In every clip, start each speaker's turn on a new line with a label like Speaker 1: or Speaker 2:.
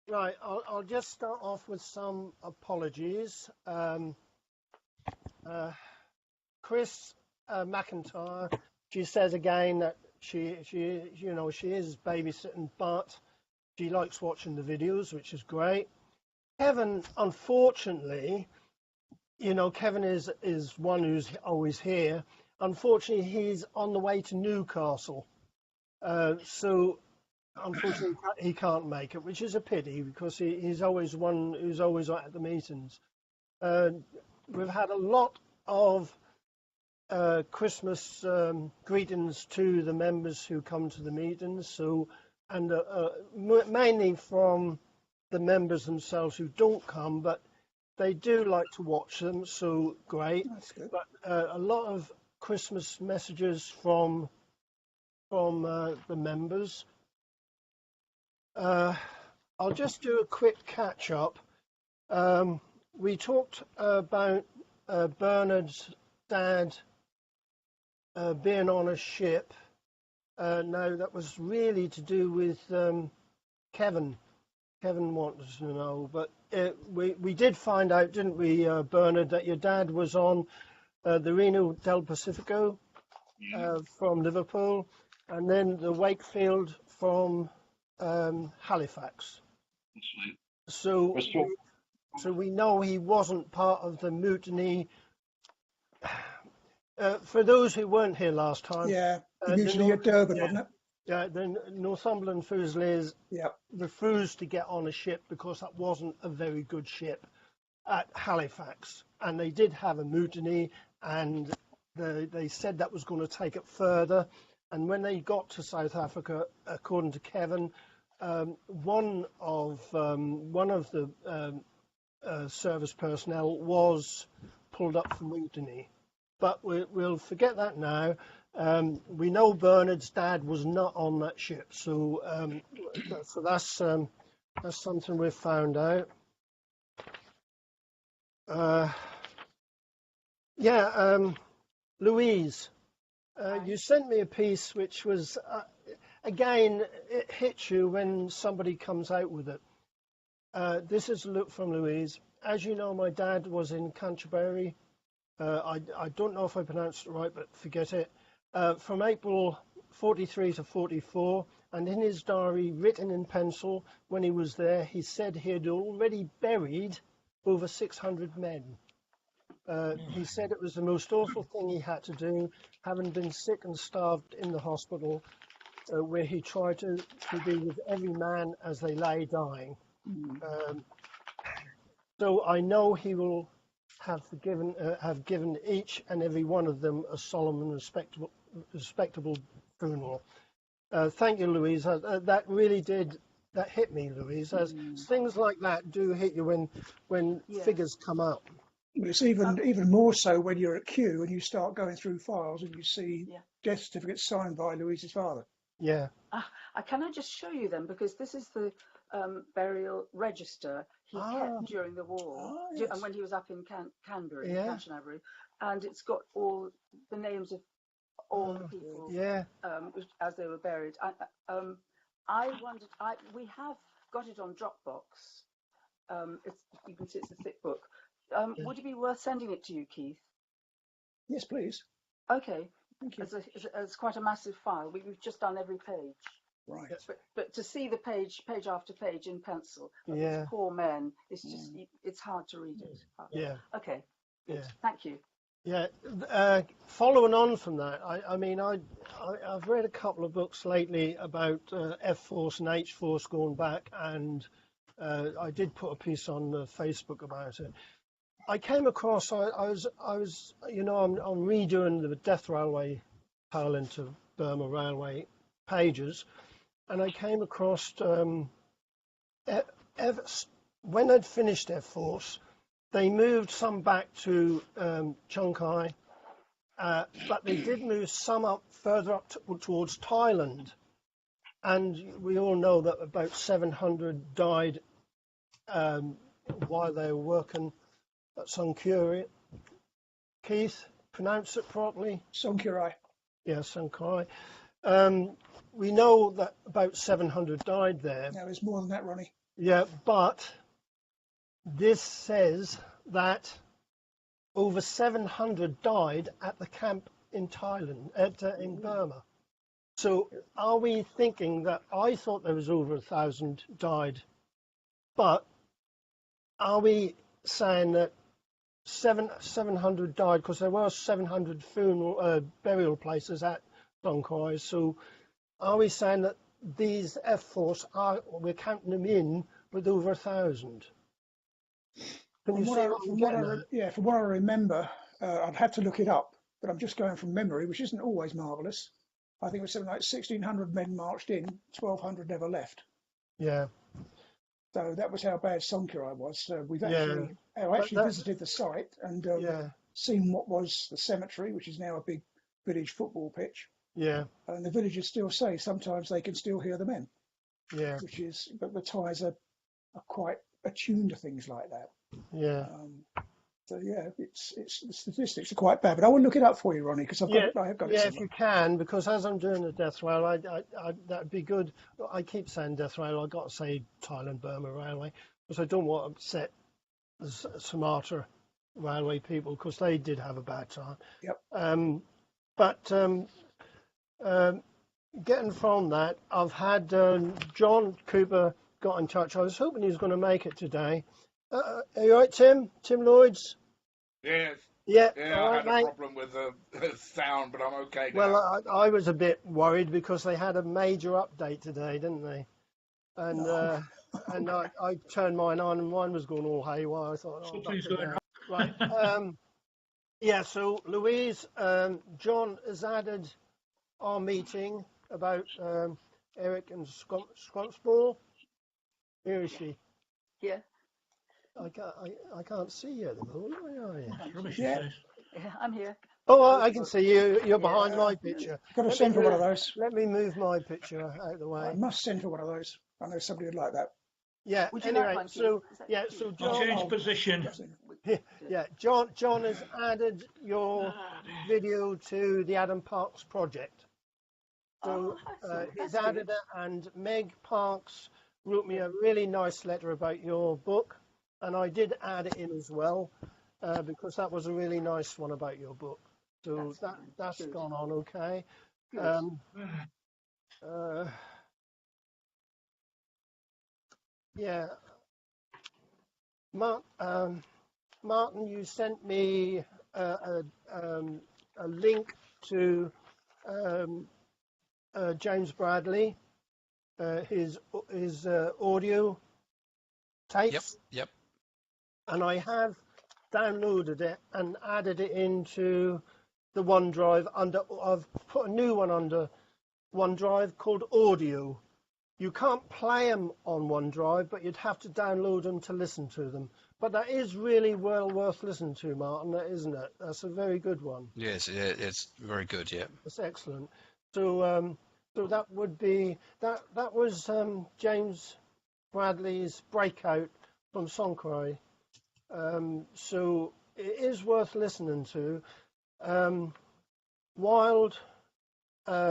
Speaker 1: Right, I'll just start off with some apologies. Chris McIntyre, she says again that she is babysitting, but she likes watching the videos, which is great. Kevin, unfortunately, Kevin is one who's always here. Unfortunately, he's on the way to Newcastle, so unfortunately he can't make it, which is a pity because he's always one who's always at the meetings. We've had a lot of Christmas greetings to the members who come to the meetings, and mainly from the members themselves who don't come, but they do like to watch them, so great.
Speaker 2: That's good.
Speaker 1: But a lot of Christmas messages from the members. I'll just do a quick catch up. We talked about Bernard's dad being on a ship. Now that was really to do with Kevin. Kevin wanted to know, but we did find out, didn't we, Bernard, that your dad was on the Reno del Pacifico from Liverpool, and then the Wakefield from Halifax. So we know he wasn't part of the mutiny. For those who weren't here last time,
Speaker 2: the mutiny at Durban, wasn't it?
Speaker 1: Yeah, the Northumberland Fusiliers refused to get on a ship because that wasn't a very good ship at Halifax, and they did have a mutiny, and they said that was going to take it further. And when they got to South Africa, according to Kevin, one of the service personnel was pulled up for mutiny. But we'll forget that now. We know Bernard's dad was not on that ship, so that's something we've found out. Louise, you sent me a piece which was, again, it hits you when somebody comes out with it. This is from Louise. As you know, my dad was in Canterbury. I don't know if I pronounced it right, but forget it. From April 43 to 44, and in his diary, written in pencil, when he was there, he said he had already buried over 600 men. He said it was the most awful thing he had to do, having been sick and starved in the hospital, where he tried to be with every man as they lay dying. So I know he will have given each and every one of them a solemn and respectable funeral. Thank you, Louise. That really did. That hit me, Louise. As things like that do hit you when figures come up.
Speaker 2: But it's even more so when you're at Kew and you start going through files and you see death certificates signed by Louise's father.
Speaker 1: Yeah.
Speaker 3: Can I just show you them, because this is the burial register he kept during the war, and when he was up in Canterbury, and it's got all the names of all the people as they were buried. I wondered, we have got it on Dropbox. You can see it's a thick book. Would it be worth sending it to you, Keith?
Speaker 2: Yes, please.
Speaker 3: Okay.
Speaker 2: Thank you.
Speaker 3: It's quite a massive file. We've just done every page.
Speaker 2: Right.
Speaker 3: But to see the page after page in pencil, these poor men, it's just it's hard to read it.
Speaker 1: Yeah.
Speaker 3: Okay. Good. Thank you.
Speaker 1: Yeah. Following on from that, I've read a couple of books lately about F Force and H Force going back, and I did put a piece on Facebook about it. I came across, I was, I'm redoing the Death Railway Parallel to Burma Railway pages, and I came across when they'd finished F Force, they moved some back to Chungkai, but they did move some further up towards Thailand, and we all know that about 700 died while they were working at Songkhrai. Keith, pronounce it properly?
Speaker 2: Songkhrai.
Speaker 1: Yeah, Songkhrai. We know that about 700 died there.
Speaker 2: No, it's more than that, Ronnie.
Speaker 1: Yeah, but this says that over 700 died at the camp in Thailand, in Burma. So are we thinking that, I thought there was over 1,000 died, but are we saying that 700 died because there were 700 burial places at Songkhoi? So are we saying that these F Force we're counting them in with over 1,000? Can you see what I'm getting at?
Speaker 2: Yeah, from what I remember, I'd have to look it up, but I'm just going from memory, which isn't always marvellous. I think it was something like 1,600 men marched in, 1,200 never left.
Speaker 1: Yeah.
Speaker 2: So that was how bad Songkhrai was. So I
Speaker 1: But
Speaker 2: actually visited the site and seen what was the cemetery, which is now a big village football pitch.
Speaker 1: Yeah.
Speaker 2: And the villagers still say sometimes they can still hear the men.
Speaker 1: Yeah.
Speaker 2: But the Thais are quite attuned to things like that.
Speaker 1: Yeah.
Speaker 2: So yeah, it's the statistics are quite bad, but I will look it up for you, Ronnie, because I have got it.
Speaker 1: Yeah, if you can, because as I'm doing the death rail, that'd be good. I keep saying death rail. I got to say Thailand Burma Railway because I don't want to upset the Sumatra Railway people because they did have a bad time.
Speaker 2: Yep.
Speaker 1: But getting from that, I've had John Cooper got in touch. I was hoping he was going to make it today. Are you all right, Tim? Tim Lloyds?
Speaker 4: Yes.
Speaker 1: Yeah,
Speaker 4: I had a problem with the sound, but I'm okay now.
Speaker 1: Well, I was a bit worried because they had a major update today, didn't they? And and I turned mine on and mine was going all haywire. I thought,
Speaker 4: something's going on.
Speaker 1: Right. Yeah, so Louise, John has added our meeting about Eric and Scrumsball. Here is she.
Speaker 3: Yeah.
Speaker 1: I can't see you at the moment. Where are you?
Speaker 3: Yeah, I'm here.
Speaker 1: Oh, I can see you. You're behind my picture.
Speaker 2: Got to send for one of those.
Speaker 1: Let me move my picture out of the way.
Speaker 2: I must send for one of those. I know somebody would like that.
Speaker 1: Yeah. Anyway, so John.
Speaker 4: Change position.
Speaker 1: Yeah, John has added your video to the Adam Parks project. So he's added it, and Meg Parks wrote me a really nice letter about your book, and I did add it in as well because that was a really nice one about your book. So that's gone on okay. Yeah, Martin, you sent me a link to James Bradley, his audio tapes.
Speaker 5: Yep.
Speaker 1: And I have downloaded it and added it into the OneDrive. I've put a new one under OneDrive called Audio. You can't play them on OneDrive, but you'd have to download them to listen to them. But that is really well worth listening to, Martin, isn't it? That's a very good one.
Speaker 5: Yes, it's very good. Yeah,
Speaker 1: that's excellent. So, so that would be that was James Bradley's breakout from Songkhrai. So it is worth listening to. Wild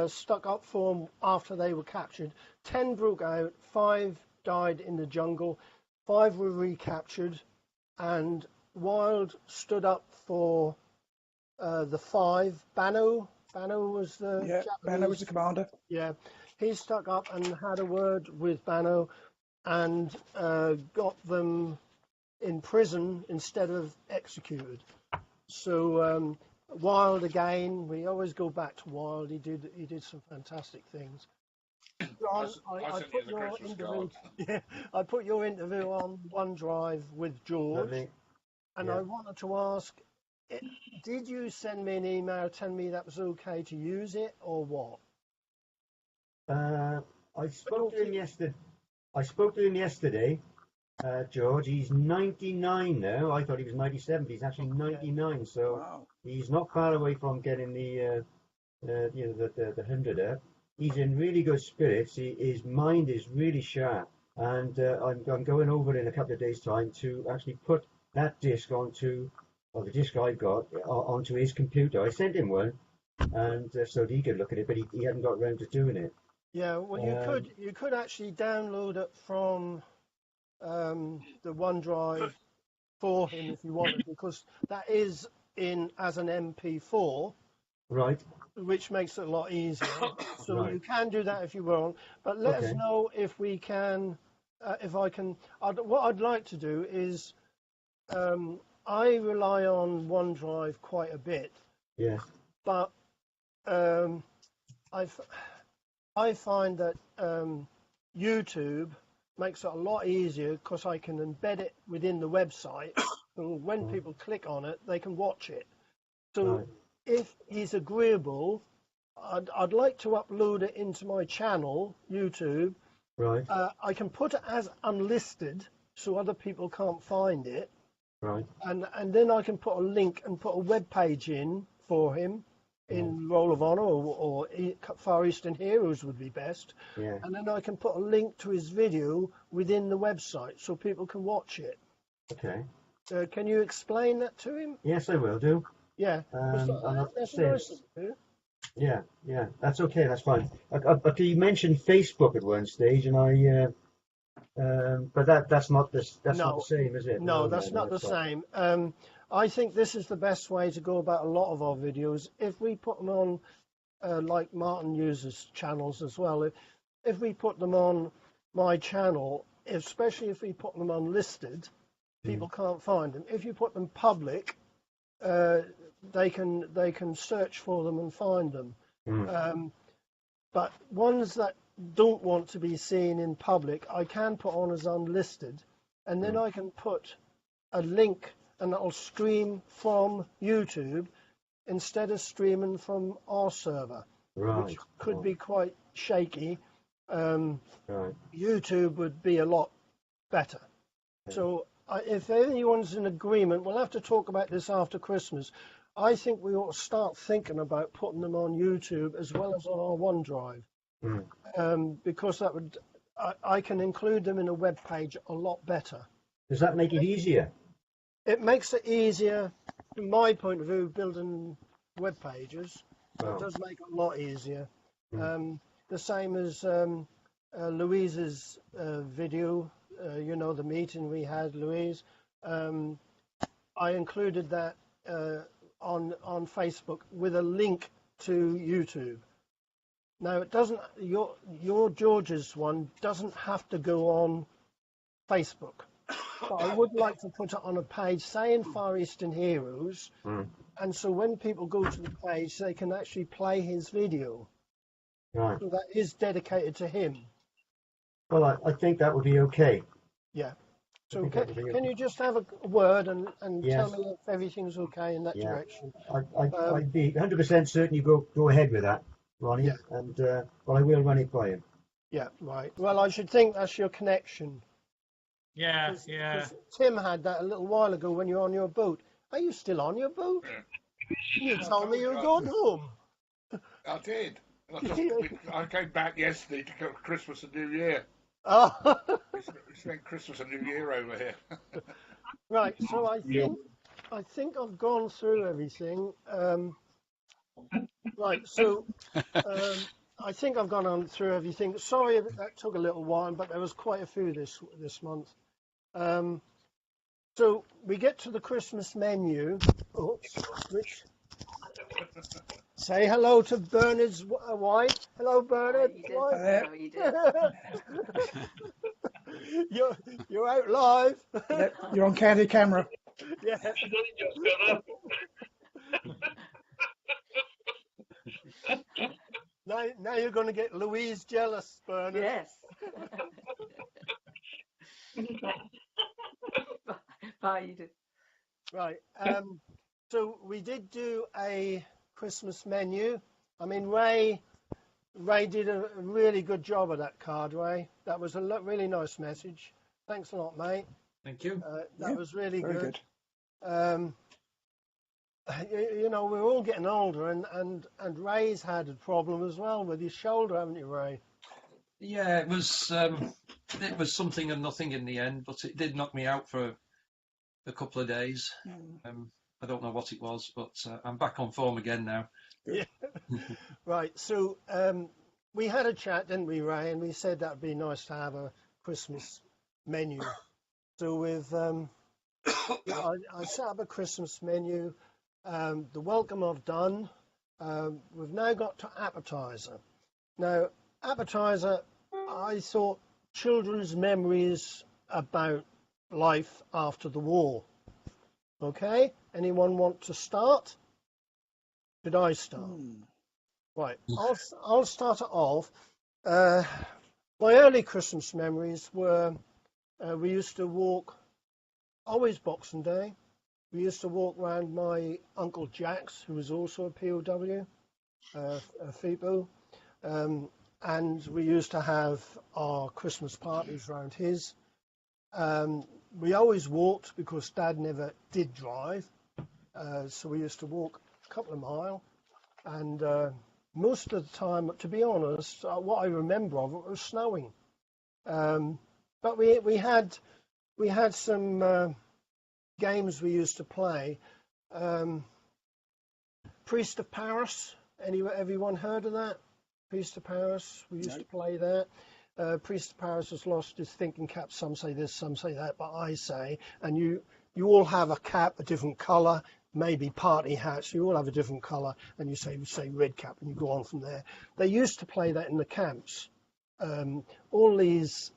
Speaker 1: stuck up for them after they were captured. 10 broke out, 5 died in the jungle, 5 were recaptured, and Wild stood up for the 5. Bano was the Japanese.
Speaker 2: Bano was the commander.
Speaker 1: Yeah, he stuck up and had a word with Bano and got them in prison instead of executed. So Wild again, we always go back to Wild. He did some fantastic things. John, I put your interview. Yeah, I put your interview on OneDrive with George, and I wanted to ask: did you send me an email telling me that was okay to use it, or what?
Speaker 6: I spoke to him yesterday. George, he's 99 now. I thought he was 97, but he's actually 99. So wow. He's not far away from getting the 100er. He's in really good spirits. His mind is really sharp, and I'm going over in a couple of days' time to actually put that disc onto, or the disc I've got onto his computer. I sent him one, and so he could look at it, but he hadn't got around to doing it.
Speaker 1: Yeah, well, you could actually download it from the OneDrive for him if you wanted, because that is in as an MP4.
Speaker 6: Right.
Speaker 1: Which makes it a lot easier. So
Speaker 6: Right.
Speaker 1: you can do that if you want, but let us
Speaker 6: Okay.
Speaker 1: know if we can, if I can. What I'd like to do is, I rely on OneDrive quite a bit,
Speaker 6: Yes.
Speaker 1: but I find that YouTube makes it a lot easier because I can embed it within the website, so when people click on it, they can watch it. So
Speaker 6: Right.
Speaker 1: if he's agreeable, I'd like to upload it into my channel, YouTube.
Speaker 6: Right.
Speaker 1: I can put it as unlisted so other people can't find it.
Speaker 6: Right.
Speaker 1: And then I can put a link and put a web page in for him in Roll of Honor or Far Eastern Heroes would be best.
Speaker 6: Yeah.
Speaker 1: And then I can put a link to his video within the website so people can watch it.
Speaker 6: Okay.
Speaker 1: Can you explain that to him?
Speaker 6: Yes, I will do.
Speaker 1: Yeah.
Speaker 6: And
Speaker 1: That's
Speaker 6: say-
Speaker 1: nice of you.
Speaker 6: Yeah, yeah, that's okay, that's fine. But you mentioned Facebook at one stage, and but that's not not the same, is it?
Speaker 1: No, that's not the same. I think this is the best way to go about a lot of our videos. If we put them on, like Martin uses channels as well, if we put them on my channel, especially if we put them unlisted, people can't find them. If you put them public, they can search for them and find them. But ones that don't want to be seen in public, I can put on as unlisted, and then I can put a link and that'll stream from YouTube instead of streaming from our server,
Speaker 6: Right.
Speaker 1: which could be quite shaky.
Speaker 6: Right.
Speaker 1: YouTube would be a lot better. So if anyone's in agreement, we'll have to talk about this after Christmas. I think we ought to start thinking about putting them on YouTube as well as on our OneDrive, because that would I can include them in a web page a lot better.
Speaker 6: Does that make it easier?
Speaker 1: It makes it easier, from my point of view, building web pages.
Speaker 6: Wow.
Speaker 1: It does make it a lot easier. The same as Louise's video. You know, the meeting we had, Louise. I included that on Facebook with a link to YouTube. Now it doesn't. Your George's one doesn't have to go on Facebook, but I would like to put it on a page, say in Far Eastern Heroes, and so when people go to the page, they can actually play his video.
Speaker 6: Right.
Speaker 1: So that is dedicated to him.
Speaker 6: Well, I think that would be okay.
Speaker 1: Yeah. So
Speaker 6: think that would be
Speaker 1: can you just have a word and
Speaker 6: Yes.
Speaker 1: tell me if everything's okay in that
Speaker 6: Yeah.
Speaker 1: direction?
Speaker 6: I'd be 100% certain you go ahead with that, Ronnie.
Speaker 1: Yeah.
Speaker 6: And well, I will run it by him.
Speaker 1: Yeah, right. Well, I should think that's your connection.
Speaker 7: Yeah,
Speaker 1: 'Cause Tim had that a little while ago when you're on your boat. Are you still on your boat? You told me you were going home.
Speaker 4: I did. I came back yesterday to go to Christmas and New Year.
Speaker 1: Oh,
Speaker 4: We spent Christmas and New Year over here.
Speaker 1: right. So I think I've gone through everything. Right. So I think I've gone on through everything. Sorry that took a little while, but there was quite a few this month. So we get to the Christmas menu. Oops, which say hello to Bernard's wife. Hello, Bernard.
Speaker 3: You did.
Speaker 1: You're out live.
Speaker 2: Yep, you're on candid camera.
Speaker 1: Yeah. Now you're going to get Louise jealous, Bernard.
Speaker 3: Yes. Bye, you did.
Speaker 1: Right. So we did do a Christmas menu. I mean, Ray did a really good job of that card, Ray. That was a really nice message. Thanks a lot, mate.
Speaker 7: thank you.
Speaker 1: That was really
Speaker 2: Very
Speaker 1: good.
Speaker 2: good.
Speaker 1: You know, we're all getting older, and Ray's had a problem as well with his shoulder, haven't you, Ray?
Speaker 7: Yeah, it was something and nothing in the end, but it did knock me out for a couple of days. I don't know what it was, but I'm back on form again now.
Speaker 1: Yeah. Right. So we had a chat, didn't we, Ray? And we said that'd be nice to have a Christmas menu So with I set up a Christmas menu. The welcome I've done. We've now got to appetizer. Now, appetizer, I thought children's memories about life after the war. Okay, anyone want to start? Should I start? Right, I'll start it off. My early Christmas memories were we used to walk, always Boxing Day. We used to walk around my Uncle Jack's, who was also a POW, a FEPOW, and we used to have our Christmas parties around his. We always walked because Dad never did drive, so we used to walk a couple of miles, and most of the time, to be honest, what I remember of it was snowing. But we had some games we used to play. Priest of Paris. Everyone heard of that? Priest of Paris. We used to play that. Priest of Paris has lost his thinking cap. Some say this, some say that, but I say, and you all have a cap, a different colour, maybe party hats. You all have a different colour, and you say red cap, and you go on from there. They used to play that in the camps. All these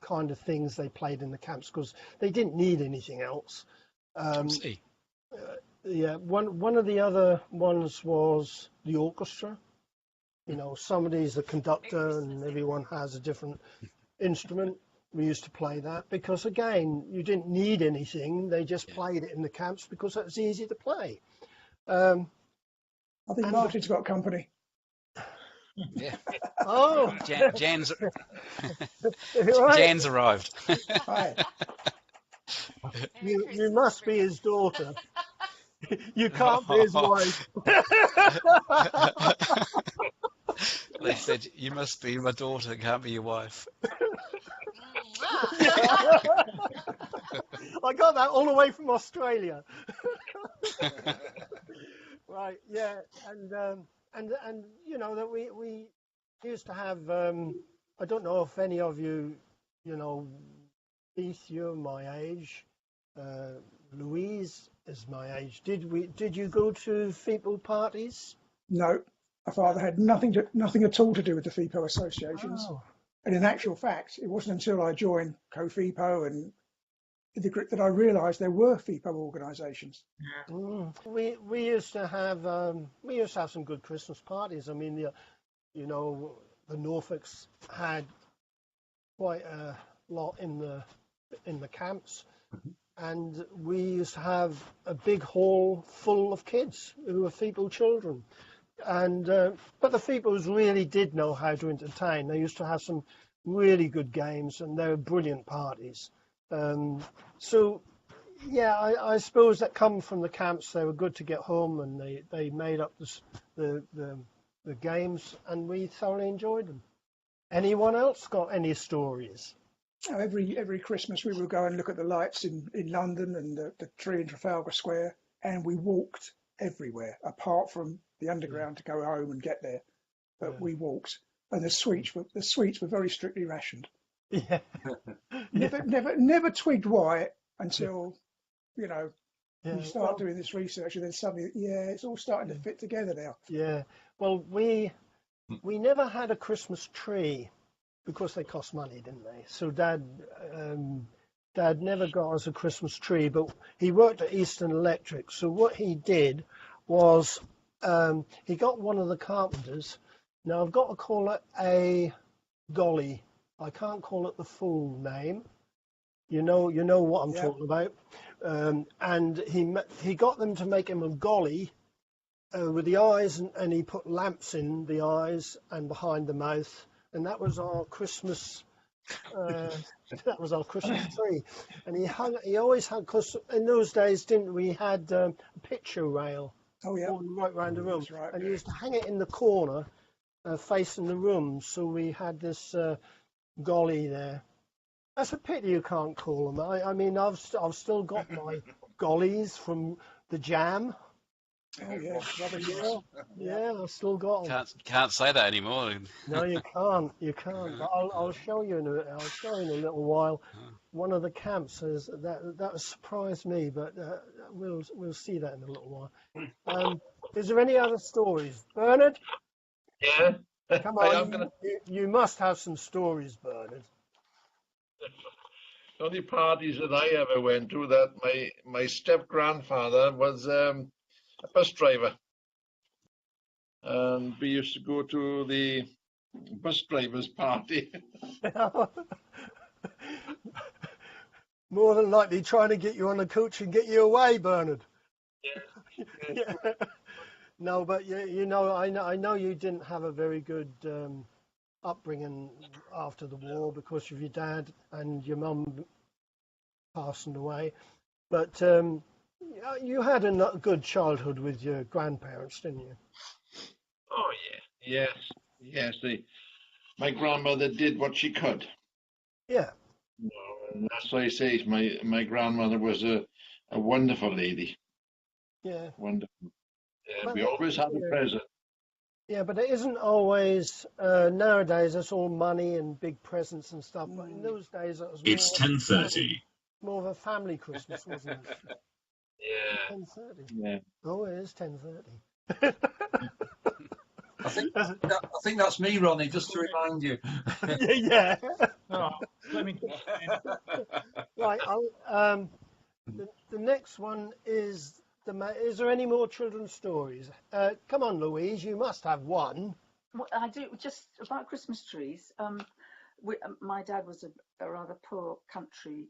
Speaker 1: kind of things they played in the camps because they didn't need anything else. Yeah, one of the other ones was the orchestra. You know, somebody's a conductor and everyone has a different instrument. We used to play that because, again, you didn't need anything. They just played it in the camps because it was easy to play.
Speaker 2: I think Martin's got company.
Speaker 5: Yeah.
Speaker 1: Oh,
Speaker 5: Jan's
Speaker 1: right.
Speaker 5: Jan's arrived.
Speaker 2: Hi.
Speaker 1: You must be his daughter. You can't be his wife.
Speaker 5: They said, you must be my daughter, can't be your wife.
Speaker 1: I got that all the way from Australia. Right, yeah, and you know that we used to have. I don't know if any of you, you know, Keith, you're my age. Louise is my age. Did you go to FEPOW parties?
Speaker 2: No, my father had nothing at all to do with the FEPOW associations.
Speaker 1: Oh.
Speaker 2: And in actual fact, it wasn't until I joined co-FEPOW and the group that I realised there were FEPOW organisations.
Speaker 1: We used to have some good Christmas parties. I mean, you know, the Norfolks had quite a lot in the camps, and we used to have a big hall full of kids who were FEPOW children. And but the FEPOWs really did know how to entertain. They used to have some really good games, and they were brilliant parties. So, yeah, I suppose that come from the camps. They were good to get home, and they made up the games, and we thoroughly enjoyed them. Anyone else got any stories?
Speaker 2: Every Christmas we would go and look at the lights in London and the tree in Trafalgar Square, and we walked everywhere apart from the underground to go home and get there. But we walked, and the sweets were very strictly rationed.
Speaker 1: Yeah.
Speaker 2: Never twigged why until you know you start doing this research, and then suddenly it's all starting to fit together now.
Speaker 1: Yeah. Well, we never had a Christmas tree because they cost money, didn't they? So Dad never got us a Christmas tree, but he worked at Eastern Electric. So what he did was he got one of the carpenters. Now I've got to call it a golly. I can't call it the full name. You know what I'm talking about. And he got them to make him a golly with the eyes, and he put lamps in the eyes and behind the mouth, and that was our Christmas. That was our Christmas tree, and he always hung, because in those days we had a picture rail.
Speaker 2: Oh yeah,
Speaker 1: right around the room,
Speaker 2: right,
Speaker 1: and he used to hang it in the corner, facing the room. So we had this golly there. That's a pity you can't call them. I mean, I've still got my gollies from the jam.
Speaker 2: Oh yeah, rubbish.
Speaker 1: Yeah, I've still got them.
Speaker 5: Can't say that anymore.
Speaker 1: No, you can't. You can't. But I'll show you I'll show you in a little while. One of the camps is that surprised me, but we'll see that in a little while. Is there any other stories, Bernard?
Speaker 4: Yeah.
Speaker 1: Come
Speaker 4: I
Speaker 1: on,
Speaker 4: am gonna.
Speaker 1: you must have some stories, Bernard.
Speaker 4: The only parties that I ever went to, that my step grandfather was a bus driver, and we used to go to the bus drivers' party.
Speaker 1: More than likely trying to get you on the coach and get you away, Bernard. Yeah. No, but I know you didn't have a very good upbringing after the war because of your dad and your mum passing away. But you had a good childhood with your grandparents, didn't you?
Speaker 4: Oh yeah, yes. My grandmother did what she could.
Speaker 1: Yeah.
Speaker 4: And that's why I say my grandmother was a wonderful lady.
Speaker 1: Yeah.
Speaker 4: Wonderful.
Speaker 1: But
Speaker 4: we always had a present.
Speaker 1: Yeah, but it isn't always. Nowadays, it's all money and big presents and stuff. But in those days, it was.
Speaker 8: It's 10:30.
Speaker 1: More of a family Christmas, wasn't it?
Speaker 4: Yeah.
Speaker 1: 10:30.
Speaker 4: Yeah.
Speaker 1: Oh, it is 10:30.
Speaker 7: I think that's me, Ronnie, just to remind you.
Speaker 1: Yeah.
Speaker 9: Oh, let me.
Speaker 1: Right. The next one is is there any more children's stories? Come on, Louise, you must have one.
Speaker 3: Well, I do, just about Christmas trees. My dad was a rather poor country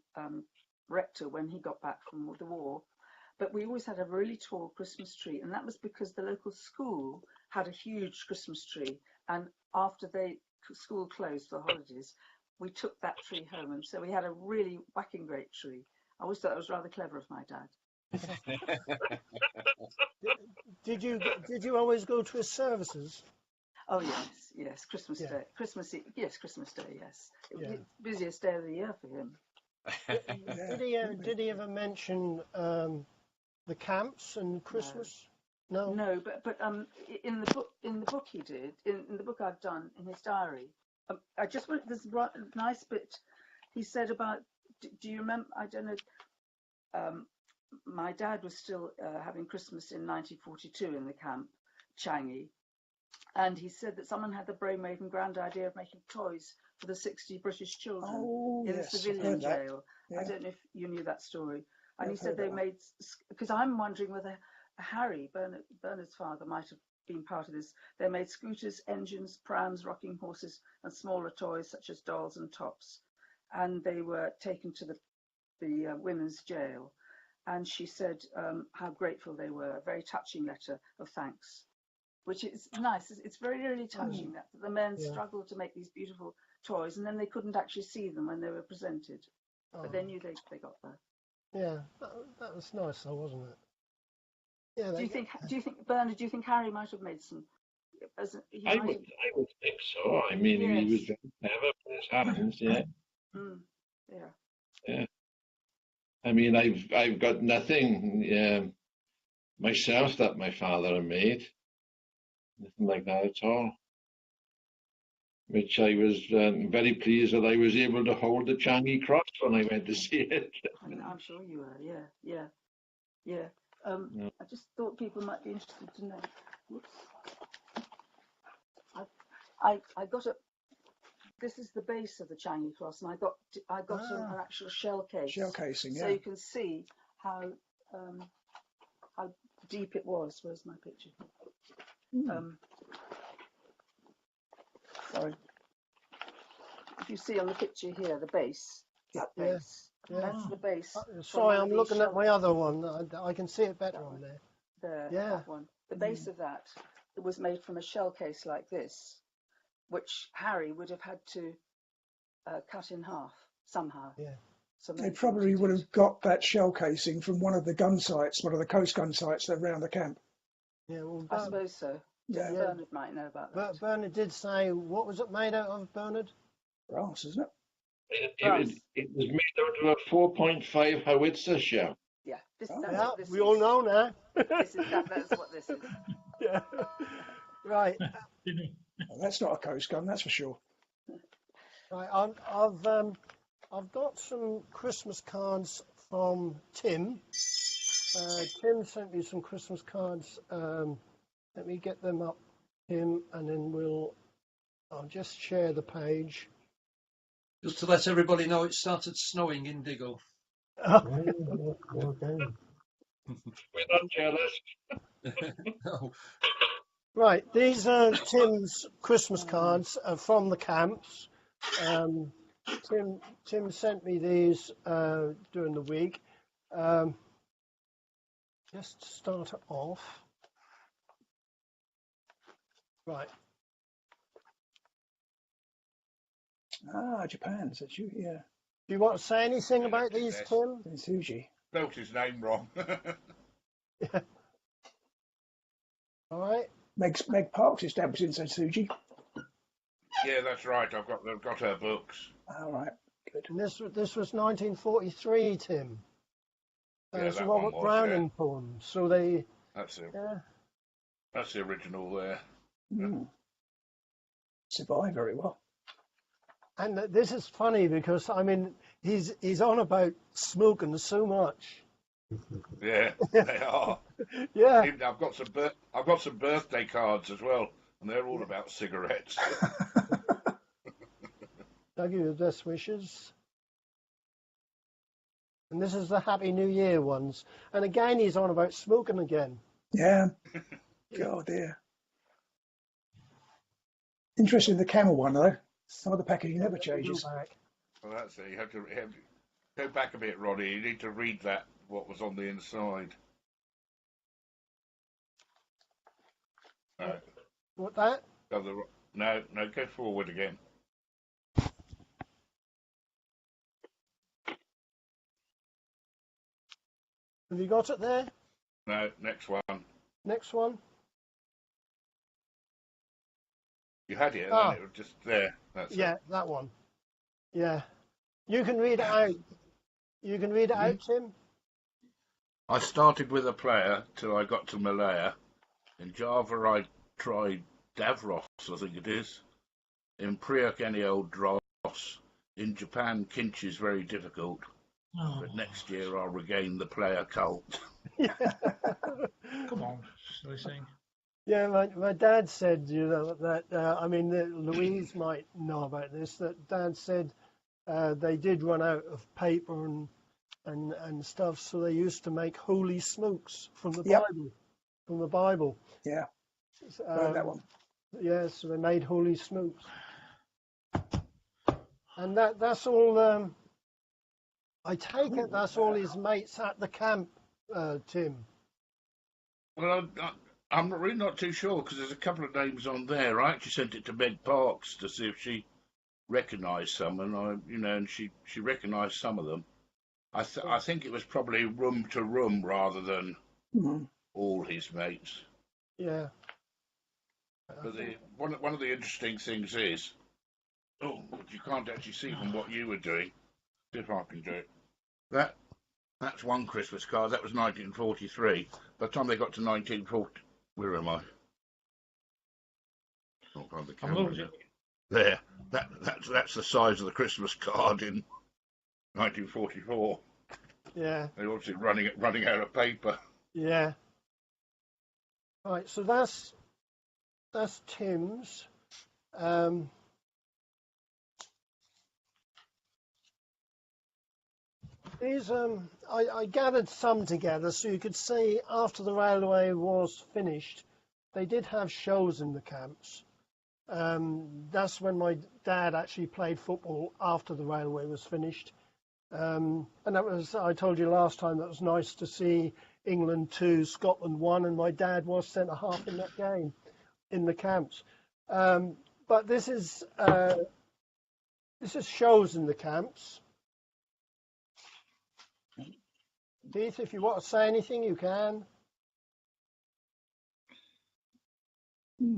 Speaker 3: rector when he got back from the war, but we always had a really tall Christmas tree, and that was because the local school had a huge Christmas tree, and after school closed for the holidays, we took that tree home, and so we had a really whacking great tree. I always thought it was rather clever of my dad.
Speaker 1: Did you always go to his services?
Speaker 3: Oh yes, Christmas Day, Christmas Eve, yes, Christmas Day, yes. It was the busiest day of the year for him.
Speaker 1: Did he ever mention the camps and Christmas? No.
Speaker 3: No, but in the book he did, in the book I've done in his diary, I just want this nice bit. He said about, do you remember? I don't know. My dad was still having Christmas in 1942 in the camp, Changi, and he said that someone had the brainwave and grand idea of making toys for the 60 British children in the civilian jail. Yeah. I don't know if you knew that story. And he said they made, because I'm wondering whether Harry, Bernard's father, might have been part of this. They made scooters, engines, prams, rocking horses, and smaller toys such as dolls and tops. And they were taken to the women's jail. And she said how grateful they were, a very touching letter of thanks, which is nice. It's very, really touching that the men struggled to make these beautiful toys, and then they couldn't actually see them when they were presented. But they knew they got there.
Speaker 1: Yeah, that was nice though, wasn't it? Yeah.
Speaker 3: Do you think, Bernard, do you think Harry might have made some?
Speaker 4: I would think so. I mean, he was very clever with his hands, yeah. Yeah. I mean, I've got nothing myself that my father had made, nothing like that at all. Which I was very pleased that I was able to hold the Changi cross when I went to see it.
Speaker 3: I'm sure you were, yeah. I just thought people might be interested to know. Whoops. I got this is the base of the Changi cross, and I got an actual shell case.
Speaker 2: Shell casing, yeah.
Speaker 3: So you can see how deep it was. Where's my picture? Sorry. If you see on the picture here, the base, that base, that's the base.
Speaker 1: Sorry, I'm looking at my other one. I can see it better on there.
Speaker 3: That one. The base of that, it was made from a shell case like this, which Harry would have had to cut in half somehow.
Speaker 1: Yeah.
Speaker 3: So
Speaker 2: they probably would have got that shell casing from one of the gun sites, one of the coast gun sites that are around the camp.
Speaker 1: Yeah, well,
Speaker 3: I suppose so. Yeah. Bernard might know about that.
Speaker 1: But Bernard did say, what was it made out of, Bernard?
Speaker 2: Brass, isn't it?
Speaker 4: It was made out of a 4.5 howitzer shell.
Speaker 3: Yeah, that's
Speaker 1: Yeah,
Speaker 3: what this
Speaker 1: we
Speaker 3: is.
Speaker 1: all know now.
Speaker 3: That's what this is.
Speaker 1: Yeah. Right.
Speaker 2: Well, that's not a coast gun, that's for sure.
Speaker 1: Right. I've got some Christmas cards from Tim. Tim sent me some Christmas cards. Let me get them up, Tim, and then I'll just share the page.
Speaker 7: Just to let everybody know, it started snowing in Diggle.
Speaker 6: Well done.
Speaker 4: We're not jealous.
Speaker 7: No.
Speaker 1: Right, these are Tim's Christmas cards from the camps. Tim sent me these during the week. Just to start it off. Right.
Speaker 2: Ah, Japan, is that you? Yeah.
Speaker 1: Do you want to say anything about these,
Speaker 8: Yes.
Speaker 1: Tim?
Speaker 2: In Suji.
Speaker 8: Spelt his name wrong.
Speaker 1: Yeah. All right.
Speaker 2: Meg Parks established in Suji.
Speaker 8: Yeah, that's right. I've got her books.
Speaker 2: All right, good.
Speaker 1: And this was 1943, Tim.
Speaker 8: Yeah,
Speaker 1: It's a
Speaker 8: that
Speaker 1: Robert
Speaker 8: one was,
Speaker 1: Browning poem. So they.
Speaker 8: That's it.
Speaker 1: Yeah.
Speaker 8: That's the original there.
Speaker 2: Mm. Survived very well.
Speaker 1: And this is funny because I mean he's on about smoking so much.
Speaker 8: Yeah, they are.
Speaker 1: Yeah.
Speaker 8: Even I've got some birthday cards as well, and they're all about cigarettes.
Speaker 1: I'll give you the best wishes. And this is the Happy New Year ones. And again, he's on about smoking again.
Speaker 2: Yeah. God dear. Interesting, the camel one though. Some of the packaging never changes.
Speaker 8: Well, that's it. You have to go back a bit, Ronnie. You need to read that, what was on the inside. No,
Speaker 1: What that?
Speaker 8: no, go forward again.
Speaker 1: Have you got it there?
Speaker 8: No, next one.
Speaker 1: Next one.
Speaker 8: You had it, and then it was just there. That's
Speaker 1: Yeah,
Speaker 8: it.
Speaker 1: that one. Yeah. You can read it out. You can read it out, Tim?
Speaker 8: I started with a player till I got to Malaya. In Java, I tried Davros, I think it is. In Priok, any old dross. In Japan, Kinch is very difficult.
Speaker 9: Oh,
Speaker 8: But next year, I'll regain the player cult.
Speaker 9: come on, silly thing.
Speaker 1: Yeah, my dad said, you know, that, I mean, Louise might know about this, that Dad said they did run out of paper and stuff, so they used to make holy smokes from the Bible. From the Bible.
Speaker 2: Yeah, that one.
Speaker 1: Yeah, so they made holy smokes. And that's all, I take it that's all his mates at the camp, Tim.
Speaker 8: Well, I'm really not too sure because there's a couple of names on there. I actually sent it to Meg Parks to see if she recognised some, and she recognised some of them. I think it was probably room to room rather than all his mates.
Speaker 1: Yeah.
Speaker 8: But one of the interesting things is, you can't actually see from what you were doing. See if I can do it. That's one Christmas card. That was 1943. By the time they got to 1940, where am I? Not by the camera. There. That's the size of the Christmas card in 1944.
Speaker 1: Yeah.
Speaker 8: They're obviously running out of paper.
Speaker 1: Yeah. Right. So that's Tim's. These I gathered some together so you could see after the railway was finished, they did have shows in the camps. That's when my dad actually played football after the railway was finished. And that was, I told you last time, that was nice to see England 2, Scotland 1, and my dad was centre half in that game in the camps. But this is shows in the camps. Keith, if you want to say anything, you can.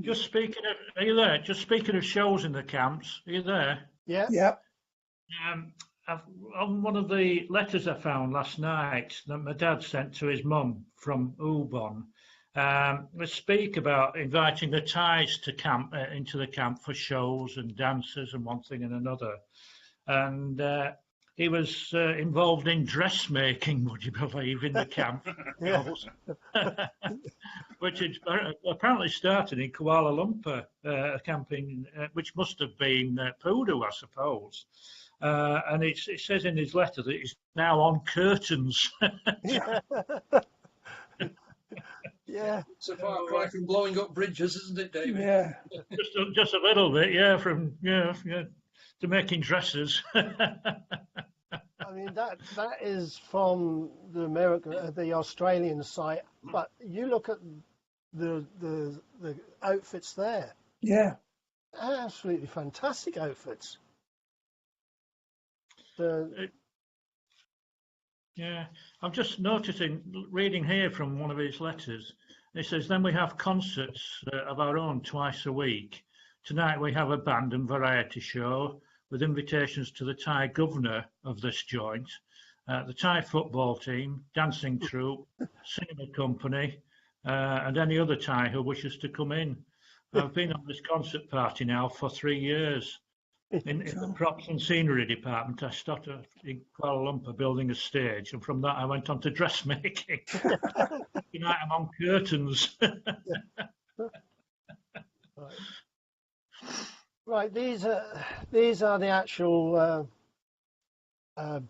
Speaker 9: Just speaking of, are you there? Just speaking of shows in the camps, are you there?
Speaker 1: Yeah.
Speaker 2: Yep.
Speaker 9: on one of the letters I found last night that my dad sent to his mum from Ubon, we speak about inviting the Thais to camp into the camp for shows and dances and one thing and another, and he was involved in dressmaking, would you believe, in the camp, which had apparently started in Kuala Lumpur, camping, which must have been Poodoo, I suppose. And it says in his letter that he's now on curtains.
Speaker 1: Yeah.
Speaker 7: It's a far cry from blowing up bridges, isn't it, David?
Speaker 2: Yeah.
Speaker 9: just a little bit, yeah, from to making dresses.
Speaker 1: I mean that is from the Australian site, but you look at the outfits there.
Speaker 2: Yeah.
Speaker 1: Absolutely fantastic outfits.
Speaker 9: Yeah, I'm just noticing, reading here from one of his letters, it says, then we have concerts of our own twice a week. Tonight we have a band and variety show with invitations to the Thai governor of this joint, the Thai football team, dancing troupe, cinema company, and any other Thai who wishes to come in. I've been on this concert party now for 3 years. In the props and scenery department, I started in Kuala Lumpur building a stage, and from that I went on to dressmaking. Tonight I'm on curtains.
Speaker 1: Right, these are the actual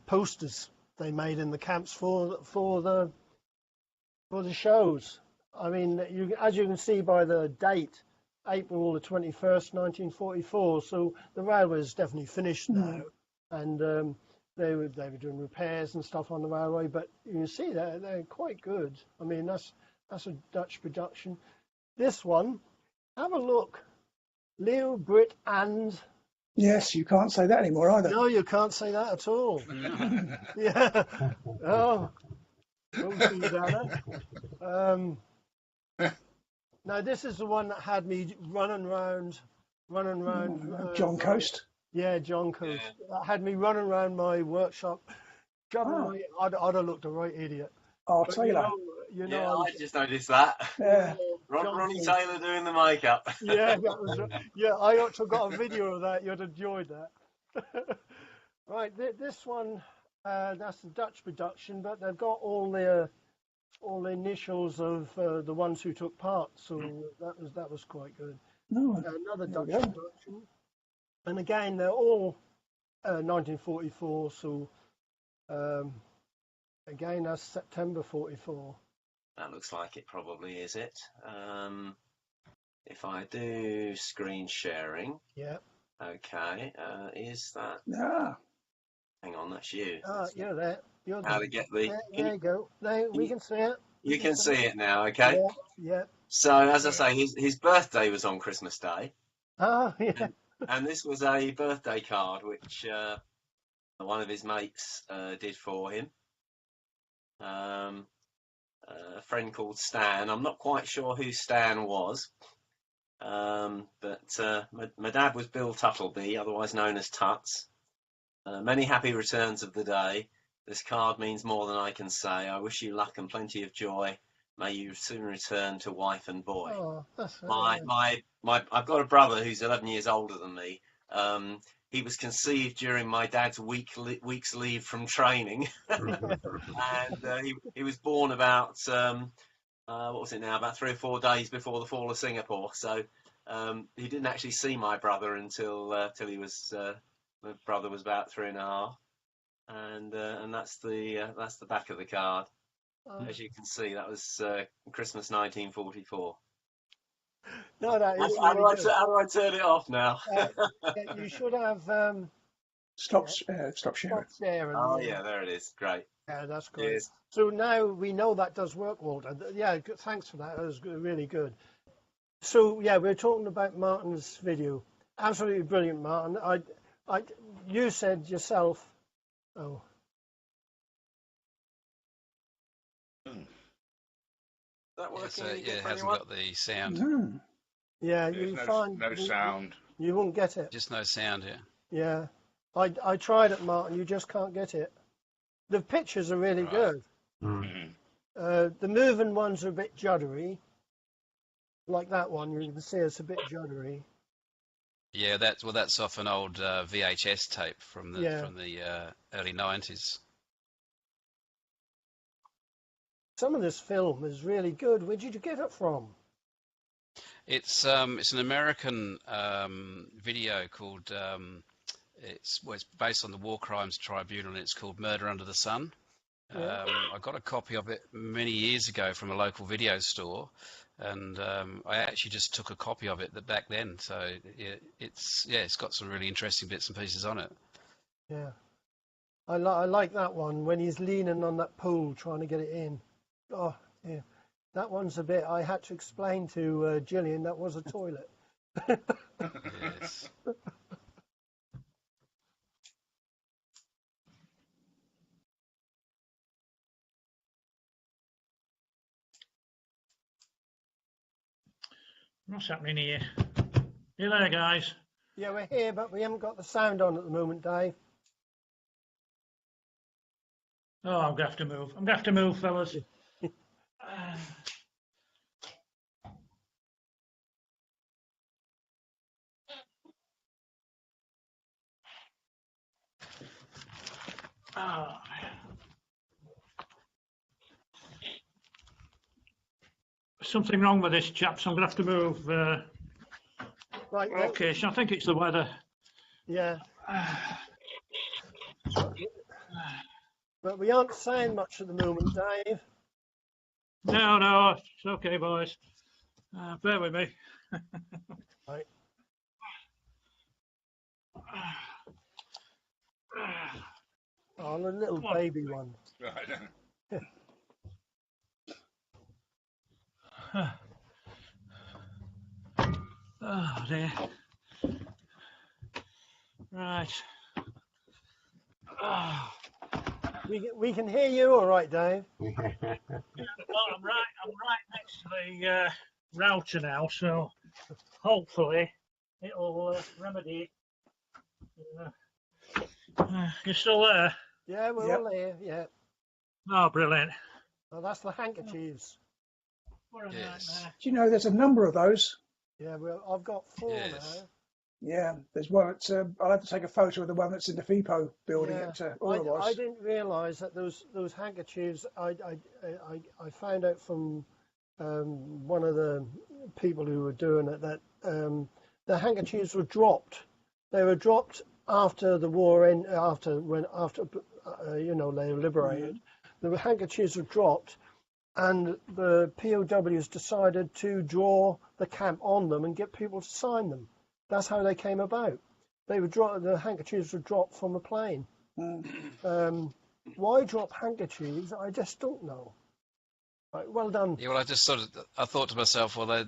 Speaker 1: posters they made in the camps for the shows. I mean, as you can see by the date, April the 21st, 1944. So the railway is definitely finished now, and they were doing repairs and stuff on the railway. But you can see they're quite good. I mean, that's a Dutch production. This one, have a look, Leo, Brit, and.
Speaker 2: Yes, you can't say that anymore either.
Speaker 1: No, you can't say that at all. Yeah. Oh. We'll see that. Now, this is the one that had me running round.
Speaker 2: John Coast.
Speaker 1: Yeah, John Coast. That had me running around my workshop. I'd have looked a right idiot.
Speaker 2: Oh, Taylor.
Speaker 10: I just noticed that.
Speaker 2: Yeah.
Speaker 10: Ronnie Taylor doing the makeup.
Speaker 1: Yeah, that was. Yeah, I ought to have got a video of that. You'd have enjoyed that. Right, this one, that's the Dutch production, but they've got all the initials of the ones who took part, so that was quite good.
Speaker 2: No,
Speaker 1: another Dutch production, and again they're all 1944. So again, that's September 44.
Speaker 10: That looks like it probably is it. If I do screen sharing,
Speaker 1: yeah.
Speaker 10: Okay, is that?
Speaker 2: Yeah.
Speaker 10: Hang on, that's you.
Speaker 1: You're there.
Speaker 10: How to get the?
Speaker 1: There you go. There, we can see it.
Speaker 10: You can see it now, okay?
Speaker 1: Yeah.
Speaker 10: So, as I say, his birthday was on Christmas Day.
Speaker 1: Oh, yeah.
Speaker 10: And this was a birthday card which one of his mates did for him. A friend called Stan. I'm not quite sure who Stan was, but my dad was Bill Tuttleby, otherwise known as Tuts. Many happy returns of the day. This card means more than I can say. I wish you luck and plenty of joy. May you soon return to wife and boy.
Speaker 1: Oh, that's
Speaker 10: I've got a brother who's 11 years older than me. He was conceived during my dad's week's leave from training, and he was born about what was it now? About 3 or 4 days before the fall of Singapore. So he didn't actually see my brother until he was. My brother was about 3.5, and that's the back of the card. As you can see, that was Christmas 1944.
Speaker 1: No, that is.
Speaker 10: How do I turn it off now?
Speaker 1: You should have
Speaker 2: stop sharing.
Speaker 10: Oh yeah, there it is. Great.
Speaker 1: Yeah, that's great.
Speaker 10: Cheers.
Speaker 1: So now we know that does work, Walter. Yeah, thanks for that. That was really good. So yeah, we're talking about Martin's video. Absolutely brilliant, Martin. You said yourself. Oh.
Speaker 10: That working?
Speaker 5: Yeah, it hasn't got the sound.
Speaker 2: Mm.
Speaker 1: Yeah,
Speaker 8: There's
Speaker 1: you find
Speaker 8: no sound.
Speaker 1: You won't get it.
Speaker 5: Just no sound here.
Speaker 1: Yeah. I tried it, Martin. You just can't get it. The pictures are really good. The moving ones are a bit juddery. Like that one, you can see it's a bit juddery.
Speaker 5: Yeah, that's off an old VHS tape from the early 90s.
Speaker 1: Some of this film is really good. Where did you get it from?
Speaker 5: It's an American video called it's based on the War Crimes Tribunal, and it's called Murder Under the Sun.
Speaker 1: Yeah.
Speaker 5: I got a copy of it many years ago from a local video store, and I actually just took a copy of it back then. So it's got some really interesting bits and pieces on it.
Speaker 1: Yeah, I like that one when he's leaning on that pole trying to get it in. Oh, yeah, that one's a bit. I had to explain to Gillian that was a toilet.
Speaker 5: Yes.
Speaker 9: What's happening here? You there, guys?
Speaker 1: Yeah, we're here, but we haven't got the sound on at the moment, Dave.
Speaker 9: Oh, I'm gonna have to move. I'm gonna have to move, fellas. Oh. Something wrong with this, chaps. I'm gonna have to move.
Speaker 1: Right.
Speaker 9: Location. I think it's the weather.
Speaker 1: Yeah. But we aren't saying much at the moment, Dave.
Speaker 9: No, it's okay, boys. Bear with me.
Speaker 1: Right. Oh, the little baby one.
Speaker 9: Oh dear. Right. Oh.
Speaker 1: We can hear you all right, Dave.
Speaker 9: Well, I'm right next to the router now, so hopefully it'll remedy it. You're still there?
Speaker 1: Yeah, we're all here. Yeah.
Speaker 9: Oh, brilliant.
Speaker 1: Oh, that's the handkerchiefs.
Speaker 9: What a nightmare.
Speaker 2: Do you know there's a number of those?
Speaker 1: Yeah, well, I've got 4 now.
Speaker 2: Yeah, there's one. I'll have to take a photo of the one that's in the FEPOW building at
Speaker 1: I didn't realise that those handkerchiefs. I found out from one of the people who were doing it that the handkerchiefs were dropped. They were dropped after the war ended. After they were liberated. The handkerchiefs were dropped, and the POWs decided to draw the camp on them and get people to sign them. That's how they came about. The handkerchiefs were dropped from a plane. Why drop handkerchiefs? I just don't know. Right, well done.
Speaker 5: Yeah, well, I thought to myself, well,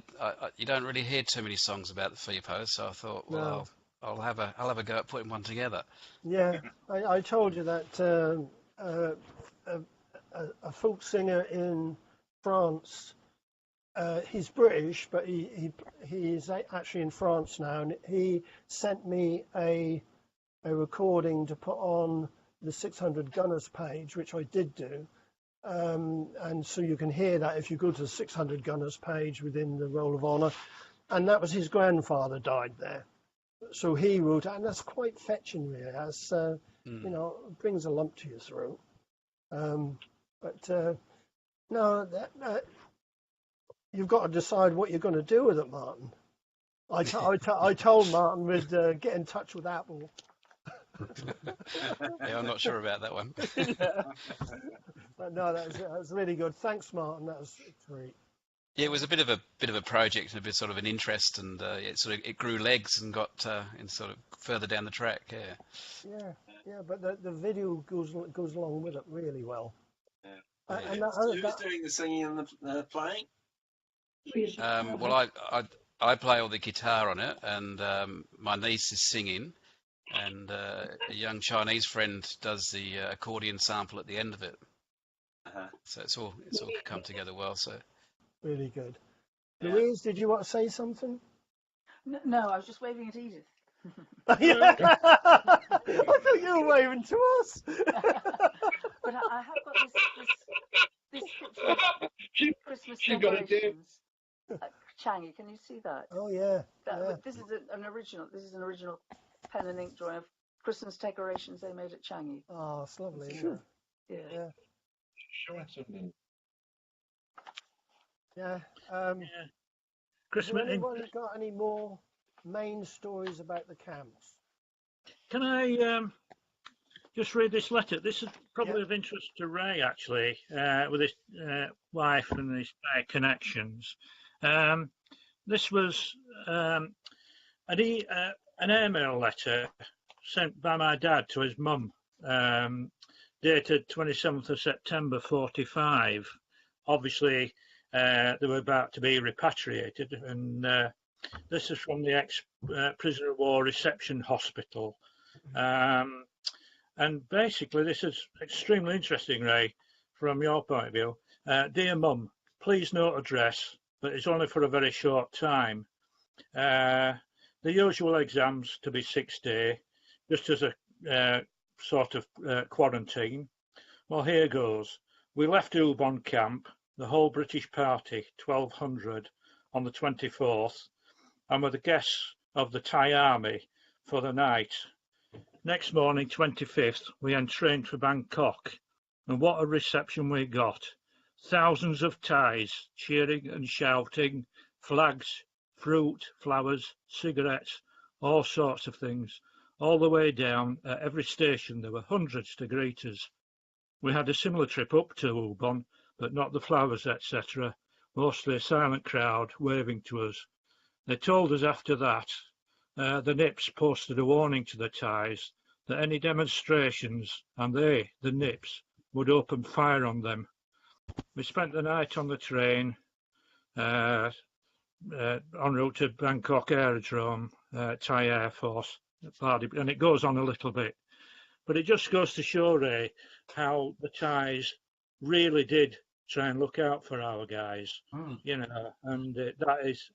Speaker 5: you don't really hear too many songs about the FEPOW, so I thought, well, no. I'll have a go at putting one together.
Speaker 1: Yeah, I told you that a folk singer in France. He's British, but he's actually in France now, and he sent me a recording to put on the 600 Gunners page, which I did do, and so you can hear that if you go to the 600 Gunners page within the Roll of Honour, and that was his grandfather died there, so he wrote it, and that's quite fetching, really. As it brings a lump to your throat, but no. You've got to decide what you're going to do with it, Martin. I told Martin we'd get in touch with Apple.
Speaker 5: Yeah, I'm not sure about that one.
Speaker 1: But no, that was really good. Thanks, Martin. That was great.
Speaker 5: Yeah, it was a bit of a project and a bit sort of an interest, and it grew legs and got and sort of further down the track.
Speaker 1: Yeah, but the video goes along with it really well.
Speaker 10: Yeah. Who's doing the singing and the playing?
Speaker 5: Well, I play all the guitar on it, and my niece is singing, and a young Chinese friend does the accordion sample at the end of it. So it's all come together well. So
Speaker 1: really good. Yeah. Louise, did you want to say something?
Speaker 3: No, I was just waving at Edith.
Speaker 1: I happened to us.
Speaker 3: But I have got this picture of Christmas decorations. Changi, can you see that?
Speaker 1: Oh yeah.
Speaker 3: This is an original. This is an original pen and ink drawing of Christmas decorations they made at Changi.
Speaker 1: Oh, it's lovely.
Speaker 3: Sure. Yeah.
Speaker 1: Yeah.
Speaker 9: Christmas.
Speaker 1: Has anyone got any more main stories about the camps?
Speaker 9: Can I just read this letter? This is probably of interest to Ray, actually, with his wife and his connections. This was an airmail letter sent by my dad to his mum, dated 27th of September 45. Obviously, they were about to be repatriated, and this is from the ex-prisoner of war reception hospital. And basically, this is extremely interesting, Ray, from your point of view. Dear Mum, please note address, but it's only for a very short time. The usual exams to be 6 days, just as a sort of quarantine. Well, here goes. We left Ubon camp, the whole British party, 1200, on the 24th, and were the guests of the Thai army for the night. Next morning, 25th, we entrained for Bangkok, and what a reception we got. Thousands of Thais cheering and shouting, flags, fruit, flowers, cigarettes, all sorts of things. All the way down, at every station, there were hundreds to greet us. We had a similar trip up to Ubon, but not the flowers, etc. Mostly a silent crowd waving to us. They told us after that, the Nips posted a warning to the Thais that any demonstrations, and they, the Nips, would open fire on them. We spent the night on the train, en route to Bangkok Aerodrome, Thai Air Force, and it goes on a little bit. But it just goes to show, Ray, how the Thais really did try and look out for our guys, you know, and that is...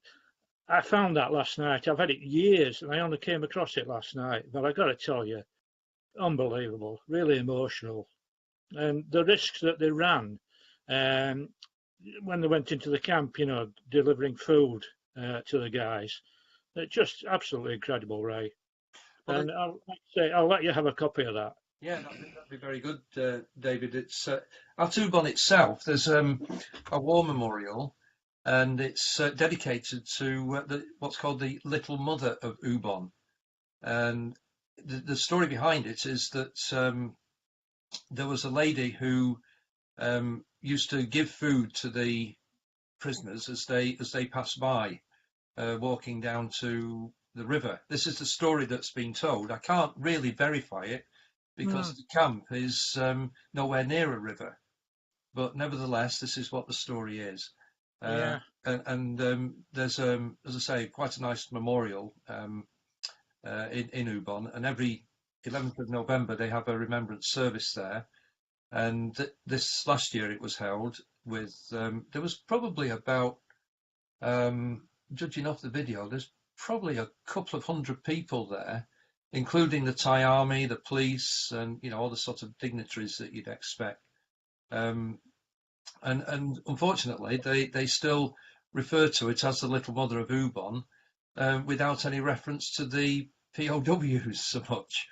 Speaker 9: I found that last night. I've had it years, and I only came across it last night. But I got to tell you, unbelievable, really emotional. And the risks that they ran when they went into the camp, you know, delivering food to the guys, it's just absolutely incredible, Ray. Well, and I'll let you have a copy of that.
Speaker 7: Yeah, that'd be very good, David. It's at Ubon itself. There's a war memorial. And it's dedicated to what's called the Little Mother of Ubon. And the story behind it is that there was a lady who used to give food to the prisoners as they passed by, walking down to the river. This is the story that's been told. I can't really verify it because the camp is nowhere near a river. But nevertheless, this is what the story is. And there's, as I say, quite a nice memorial in Ubon, and every 11th of November they have a remembrance service there. And this last year it was held with, there was probably about, judging off the video, there's probably a couple of hundred people there, including the Thai army, the police, and, you know, all the sort of dignitaries that you'd expect. And unfortunately, they still refer to it as the Little Mother of Ubon, without any reference to the POWs so much.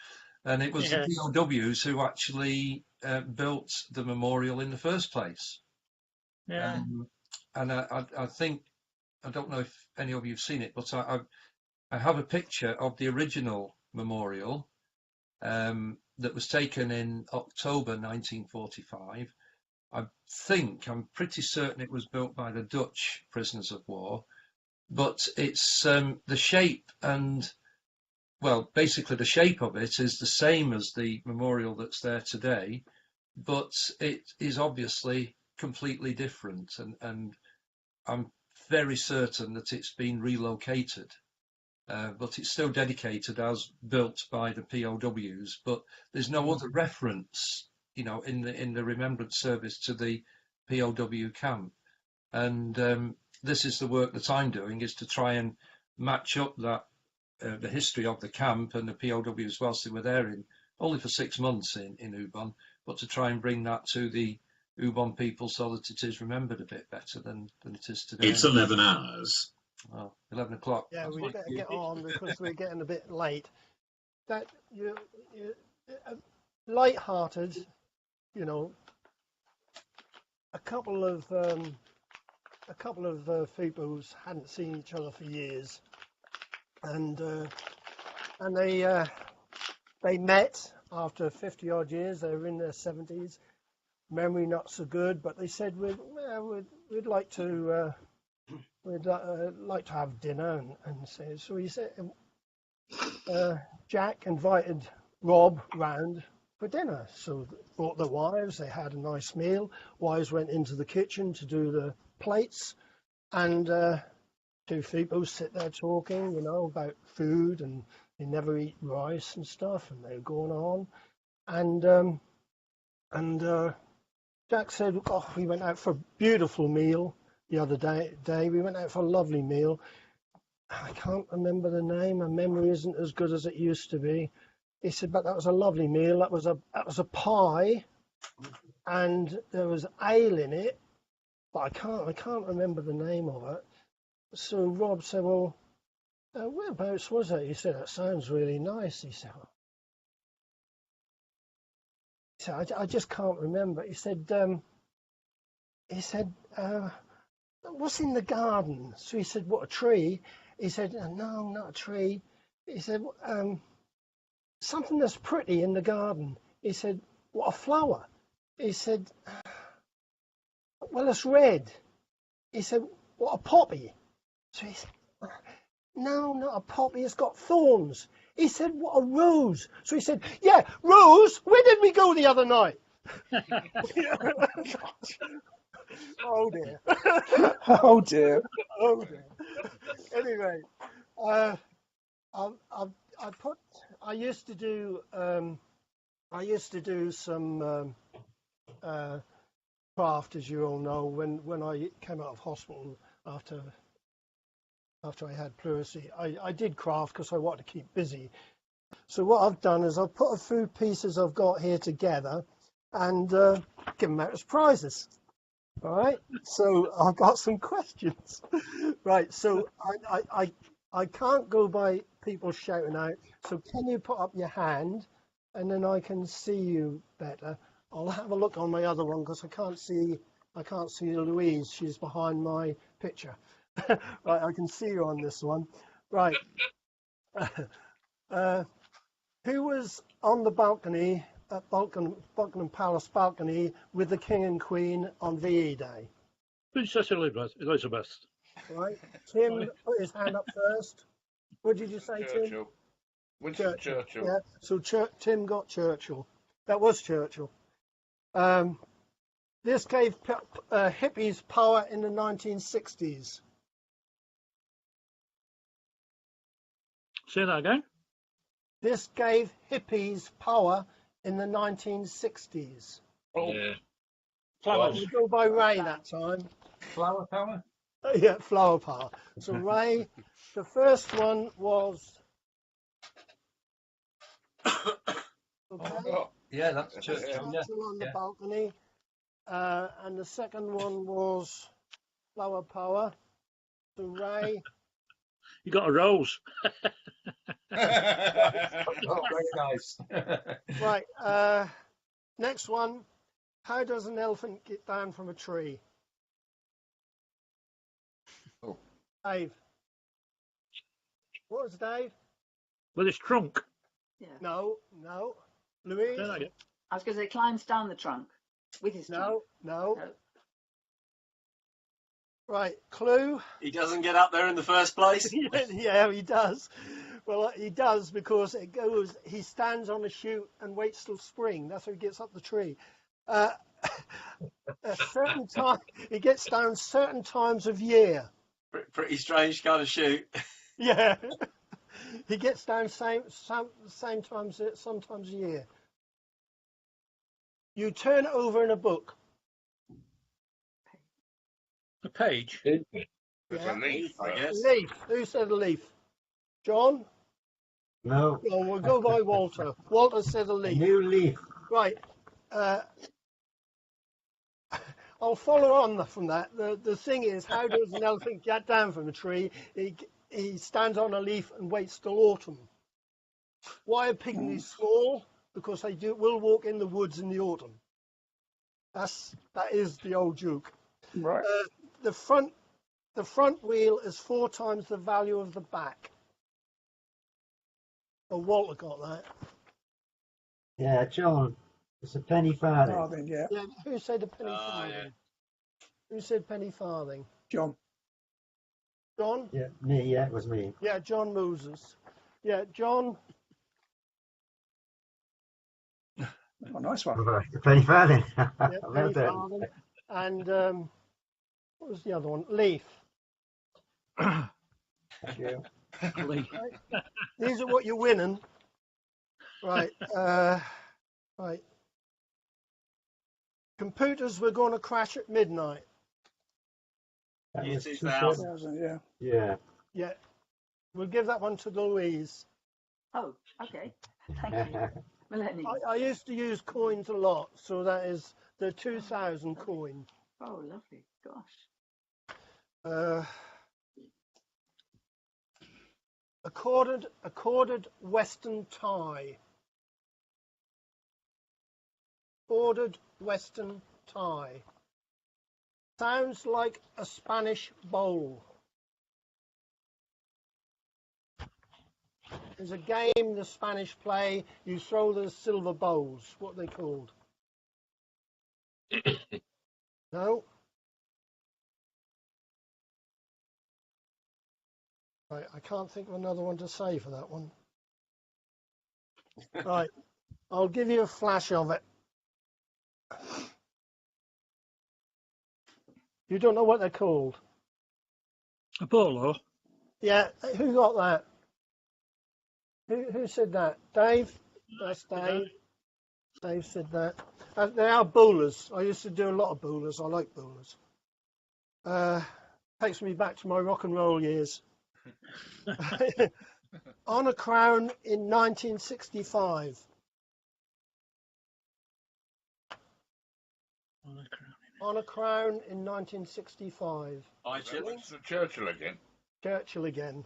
Speaker 7: And it was the POWs who actually built the memorial in the first place.
Speaker 9: Yeah.
Speaker 7: And I think, I don't know if any of you have seen it, but I have a picture of the original memorial that was taken in October 1945. I'm pretty certain it was built by the Dutch prisoners of war, but it's the shape and, well, basically the shape of it is the same as the memorial that's there today, but it is obviously completely different, and I'm very certain that it's been relocated, but it's still dedicated as built by the POWs, but there's no other reference, you know, in the remembrance service to the POW camp. And this is the work that I'm doing, is to try and match up that the history of the camp and the POWs whilst they were there in only for 6 months in Ubon, but to try and bring that to the Ubon people so that it is remembered a bit better than it is today.
Speaker 11: It's 11 hours.
Speaker 7: Well, 11 o'clock.
Speaker 1: Yeah, we better get on because we're getting a bit late. That you light-hearted, you know. A couple of FEPOWs hadn't seen each other for years, and they met after 50 odd years. They were in their 70s. Memory not so good, but they said we'd like to have dinner and so he said Jack invited Rob round for dinner. So brought their wives. They had a nice meal. Wives went into the kitchen to do the plates, and two FEPOWs sit there talking, you know, about food, and they never eat rice and stuff, and they're going on, and Jack said, "Oh, we went out for a beautiful meal the other day. We went out for a lovely meal. I can't remember the name. My memory isn't as good as it used to be." He said, "But that was a lovely meal. That was a pie, and there was ale in it, but I can't remember the name of it." So Rob said, "Well, whereabouts was it?" He said, "That sounds really nice." He said, "I just can't remember." He said, "What's in the garden?" So he said, "What, a tree?" He said, "No, not a tree." He said, "Something that's pretty in the garden." He said, "What, a flower?" He said, "Well, it's red." He said, "What, a poppy?" So he said, "No, not a poppy, it's got thorns." He said, "What, a rose?" So he said, "Yeah, rose, where did we go the other night?" Oh dear.
Speaker 2: Oh dear.
Speaker 1: Oh dear. Anyway, I used to do some craft, as you all know, when I came out of hospital after I had pleurisy. I did craft because I wanted to keep busy. So what I've done is I've put a few pieces I've got here together and give them out as prizes. All right, so I've got some questions. Right, so I can't go by people shouting out, so can you put up your hand and then I can see you better. I'll have a look on my other one because I can't see Louise. She's behind my picture. Right, I can see you on this one. Right. Who was on the balcony at Buckingham Palace balcony with the King and Queen on VE Day?
Speaker 9: Princess Elizabeth.
Speaker 1: Right. Tim put his hand up first. What did you say,
Speaker 8: Churchill.
Speaker 1: Tim?
Speaker 8: Winston Churchill.
Speaker 1: Yeah. So Tim got Churchill. That was Churchill. This gave hippies power in the 1960s.
Speaker 9: Say that again.
Speaker 1: This gave hippies power in the 1960s.
Speaker 9: Oh,
Speaker 4: Yeah.
Speaker 9: flowers.
Speaker 1: We go by Ray that time.
Speaker 7: Flower power?
Speaker 1: Yeah, flower power. So Ray, the first one was. Okay.
Speaker 7: Yeah, that's Churchill. Yeah.
Speaker 1: Churchill on the balcony. And the second one was flower power. So Ray.
Speaker 9: You got a rose.
Speaker 7: Oh, very nice.
Speaker 1: Right. Next one. How does an elephant get down from a tree?
Speaker 8: Oh.
Speaker 1: Dave. What was Dave?
Speaker 9: With his trunk.
Speaker 3: Yeah.
Speaker 1: No. Louise?
Speaker 9: Say that again.
Speaker 3: I was going to say climbs down the trunk with his trunk.
Speaker 1: No. Right, clue.
Speaker 10: He doesn't get up there in the first place.
Speaker 1: Yeah, he does. Well, he does because he stands on a shoot and waits till spring. That's how he gets up the tree. A certain time, he gets down certain times of year.
Speaker 10: Pretty strange kind of shoot.
Speaker 1: Yeah. He gets down same times, sometimes a year. You turn it over in a book.
Speaker 9: A page.
Speaker 8: It's a leaf,
Speaker 10: I guess.
Speaker 1: Leaf. Who said a leaf? John?
Speaker 6: No.
Speaker 1: Well, we'll go by Walter. Walter said a
Speaker 6: A
Speaker 1: leaf.
Speaker 6: new leaf.
Speaker 1: Right. I'll follow on from that. The thing is, how does an elephant get down from a tree? He stands on a leaf and waits till autumn. Why are pygmies small? Because they will walk in the woods in the autumn. That is the old joke.
Speaker 2: Right.
Speaker 1: The front wheel is 4 times the value of the back. Oh, Walter got that.
Speaker 6: Yeah, John. It's a penny farthing.
Speaker 2: Farthing, yeah.
Speaker 1: Yeah, who said a penny farthing?
Speaker 10: Yeah.
Speaker 1: Who said penny farthing?
Speaker 2: John.
Speaker 1: John?
Speaker 6: Yeah, me. Yeah, it was me.
Speaker 1: Yeah, John Moses. Yeah, John.
Speaker 2: Oh, nice one.
Speaker 6: The penny farthing.
Speaker 1: Yeah,
Speaker 6: Well
Speaker 1: penny
Speaker 6: done.
Speaker 1: farthing. And what was the other one? Leaf.
Speaker 6: Thank you.
Speaker 1: These are what you're winning. Right. Right. Computers were going to crash at midnight.
Speaker 6: That
Speaker 10: Year
Speaker 6: was
Speaker 10: 2000.
Speaker 2: 2000, yeah.
Speaker 6: Yeah.
Speaker 1: Yeah. We'll give that one to Louise.
Speaker 3: Oh, okay. Thank you. Millennium.
Speaker 1: I used to use coins a lot, so that is the 2000 coin.
Speaker 3: Oh, lovely. Gosh.
Speaker 1: Accorded Western tie. Bordered Western tie. Sounds like a Spanish bowl. There's a game the Spanish play. You throw the silver bowls. What are they called? No? Right, I can't think of another one to say for that one. Right, I'll give you a flash of it. You don't know what they're called?
Speaker 9: A polo.
Speaker 1: Yeah, who got that? Who said that? Dave? That's Dave. Dave said that. They are bowlers. I used to do a lot of bowlers. I like bowlers. Takes me back to my rock and roll years. On a Crown in 1965. On a Crown in 1965.
Speaker 10: Hi, Chilling.
Speaker 8: That's the Churchill again.
Speaker 1: Churchill again.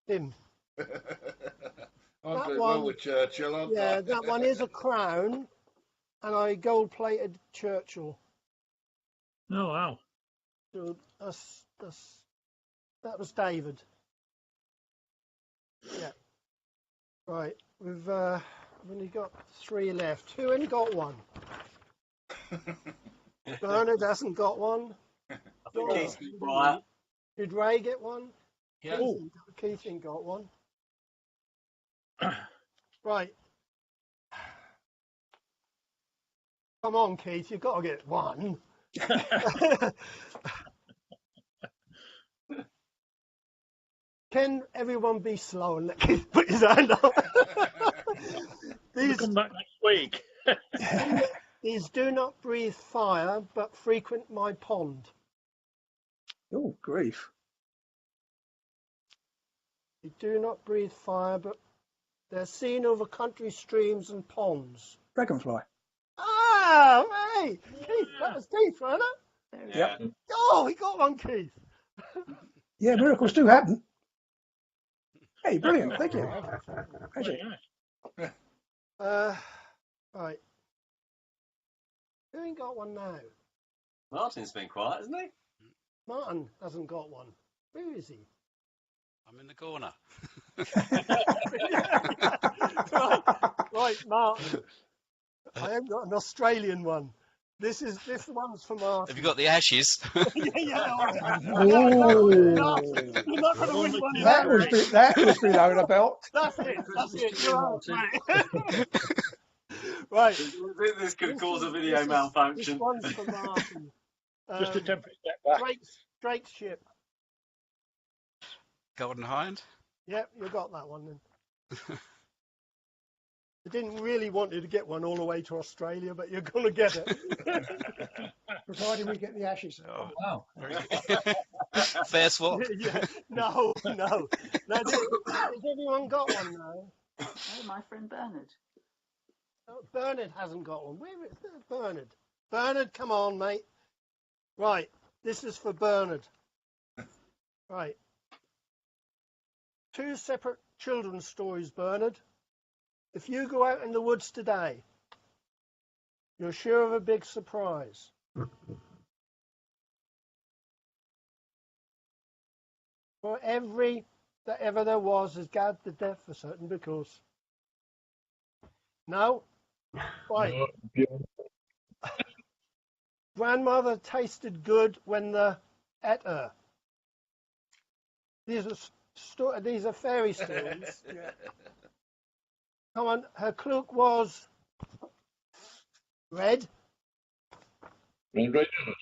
Speaker 1: Him.
Speaker 8: I'm
Speaker 1: That
Speaker 8: doing
Speaker 1: one-
Speaker 8: well with Churchill, aren't
Speaker 1: Yeah,
Speaker 8: I?
Speaker 1: that one is a Crown, and I gold-plated Churchill.
Speaker 9: Oh, wow.
Speaker 1: So that was David. Yeah. Right. We've only got 3 left. Who only got one? Bernard hasn't got one.
Speaker 10: I think Keith's been quiet.
Speaker 1: Did Ray get one?
Speaker 7: Yeah.
Speaker 1: Keith ain't got one. Right. Come on, Keith, you've got to get one. Can everyone be slow and let Keith put his hand up?
Speaker 9: We'll come back next week.
Speaker 1: These do not breathe fire, but frequent my pond.
Speaker 2: Oh, grief.
Speaker 1: They do not breathe fire, but they're seen over country streams and ponds.
Speaker 2: Dragonfly.
Speaker 1: Ah, hey, Keith, that was Keith, wasn't it?
Speaker 10: Yeah.
Speaker 1: Oh, we got one, Keith.
Speaker 2: Yeah, miracles do happen. Hey, brilliant. Thank you. Thank you.
Speaker 1: Right. Who ain't got one now?
Speaker 10: Martin's been quiet, hasn't he?
Speaker 1: Martin hasn't got one. Where is he?
Speaker 5: I'm in the corner.
Speaker 1: Right, Martin. I haven't got an Australian one. This one's for Martin.
Speaker 5: Have you got the ashes?
Speaker 1: Yeah.
Speaker 2: Oh,
Speaker 1: You're not going to win one.
Speaker 2: that was below the belt.
Speaker 1: That's it. You're out, mate. Right.
Speaker 10: This could cause a video malfunction.
Speaker 1: This one's for Martin.
Speaker 9: Just a temporary step back.
Speaker 1: Drake's ship.
Speaker 5: Golden Hind?
Speaker 1: Yep, you got that one then. I didn't really want you to get one all the way to Australia, but you're going to get it.
Speaker 2: Provided we get the ashes.
Speaker 5: Oh,
Speaker 7: Wow.
Speaker 5: fair swap.
Speaker 1: Yeah. No. Has everyone got one now?
Speaker 3: Oh, my friend Bernard.
Speaker 1: Oh, Bernard hasn't got one. Where is Bernard? Bernard, come on, mate. Right, this is for Bernard. Right. 2 separate children's stories, Bernard. If you go out in the woods today, you're sure of a big surprise. For every that ever there was is God the death for certain, because no, right. Grandmother tasted good when the ate her. These are fairy stories.
Speaker 2: Yeah.
Speaker 1: Come on, her cloak was red.
Speaker 4: Red Riding Hood.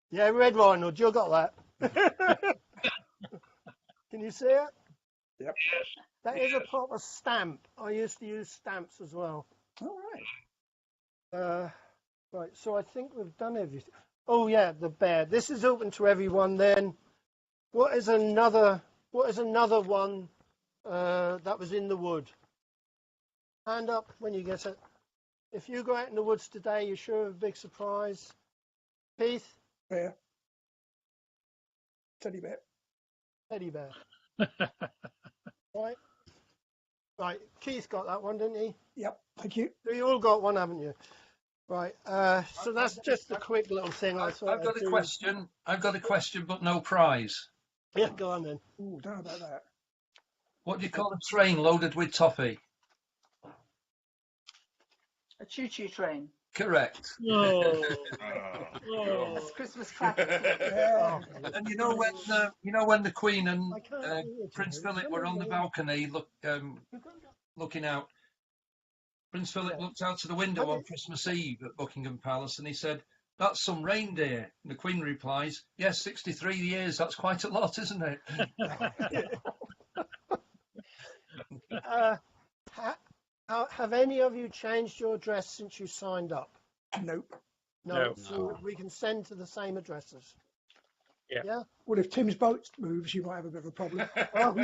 Speaker 1: Yeah, Red Riding Hood. You got that? Can you see it?
Speaker 2: Yep.
Speaker 1: That is a proper stamp. I used to use stamps as well.
Speaker 2: All right.
Speaker 1: Right, so I think we've done everything. Oh yeah, the bear. This is open to everyone then. What is another one that was in the wood? Hand up when you get it. If you go out in the woods today, you're sure of a big surprise. Keith?
Speaker 2: Bear. Teddy bear.
Speaker 1: Teddy bear. Right. Right, Keith got that one, didn't he?
Speaker 2: Yep, thank you.
Speaker 1: So you all got one, haven't you? Right, so that's just a quick little thing I thought
Speaker 7: I've got
Speaker 1: I'd
Speaker 7: a
Speaker 1: do.
Speaker 7: question. I've got a question, but no prize.
Speaker 1: Yeah, go on then.
Speaker 2: Ooh, don't know about that.
Speaker 7: What do you call a train loaded with toffee?
Speaker 3: A choo-choo train.
Speaker 7: Correct.
Speaker 9: Oh,
Speaker 8: Oh.
Speaker 3: That's Christmas cracker.
Speaker 2: Yeah.
Speaker 7: And you know when the Queen and
Speaker 1: I can't
Speaker 7: uh,
Speaker 1: see it,
Speaker 7: Prince
Speaker 1: Jerry.
Speaker 7: Philip were on the balcony looking out. Prince Philip
Speaker 1: Yeah.
Speaker 7: looked out to the window on Christmas Eve at Buckingham Palace and he said, "That's some reindeer." And the Queen replies, "Yes, 63 years. That's quite a lot, isn't it?"
Speaker 1: Have any of you changed your address since you signed up?
Speaker 2: Nope.
Speaker 1: No, so we can send to the same addresses. Yeah.
Speaker 2: Well, if Tim's boat moves, you might have a bit of a problem.
Speaker 1: Oh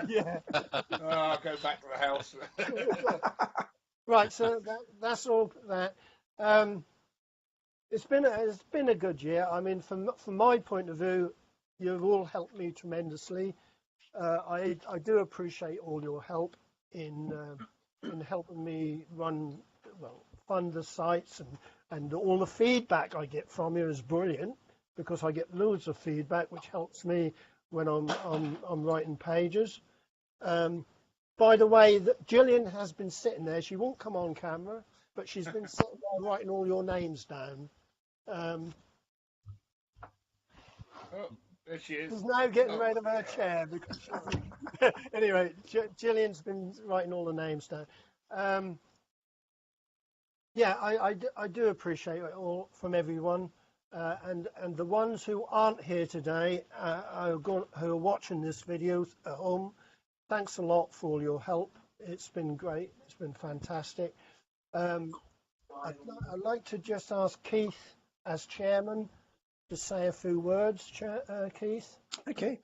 Speaker 1: yeah.
Speaker 8: I'll go back to the house.
Speaker 1: Right. So that's all that. It's been a good year. I mean, from my point of view, you've all helped me tremendously. I do appreciate all your help in helping me fund the sites, and all the feedback I get from you is brilliant, because I get loads of feedback which helps me when I'm writing pages. By the way, Gillian has been sitting there. She won't come on camera, but she's been sitting there writing all your names down.
Speaker 8: Oh, there she is.
Speaker 1: She's now getting rid of her chair because anyway, Gillian's been writing all the names down. Yeah, I do appreciate it all from everyone, and the ones who aren't here today, who are watching this video at home. Thanks a lot for all your help. It's been great. It's been fantastic. I'd like to just ask Keith, as chairman, to say a few words, Keith.
Speaker 2: Okay.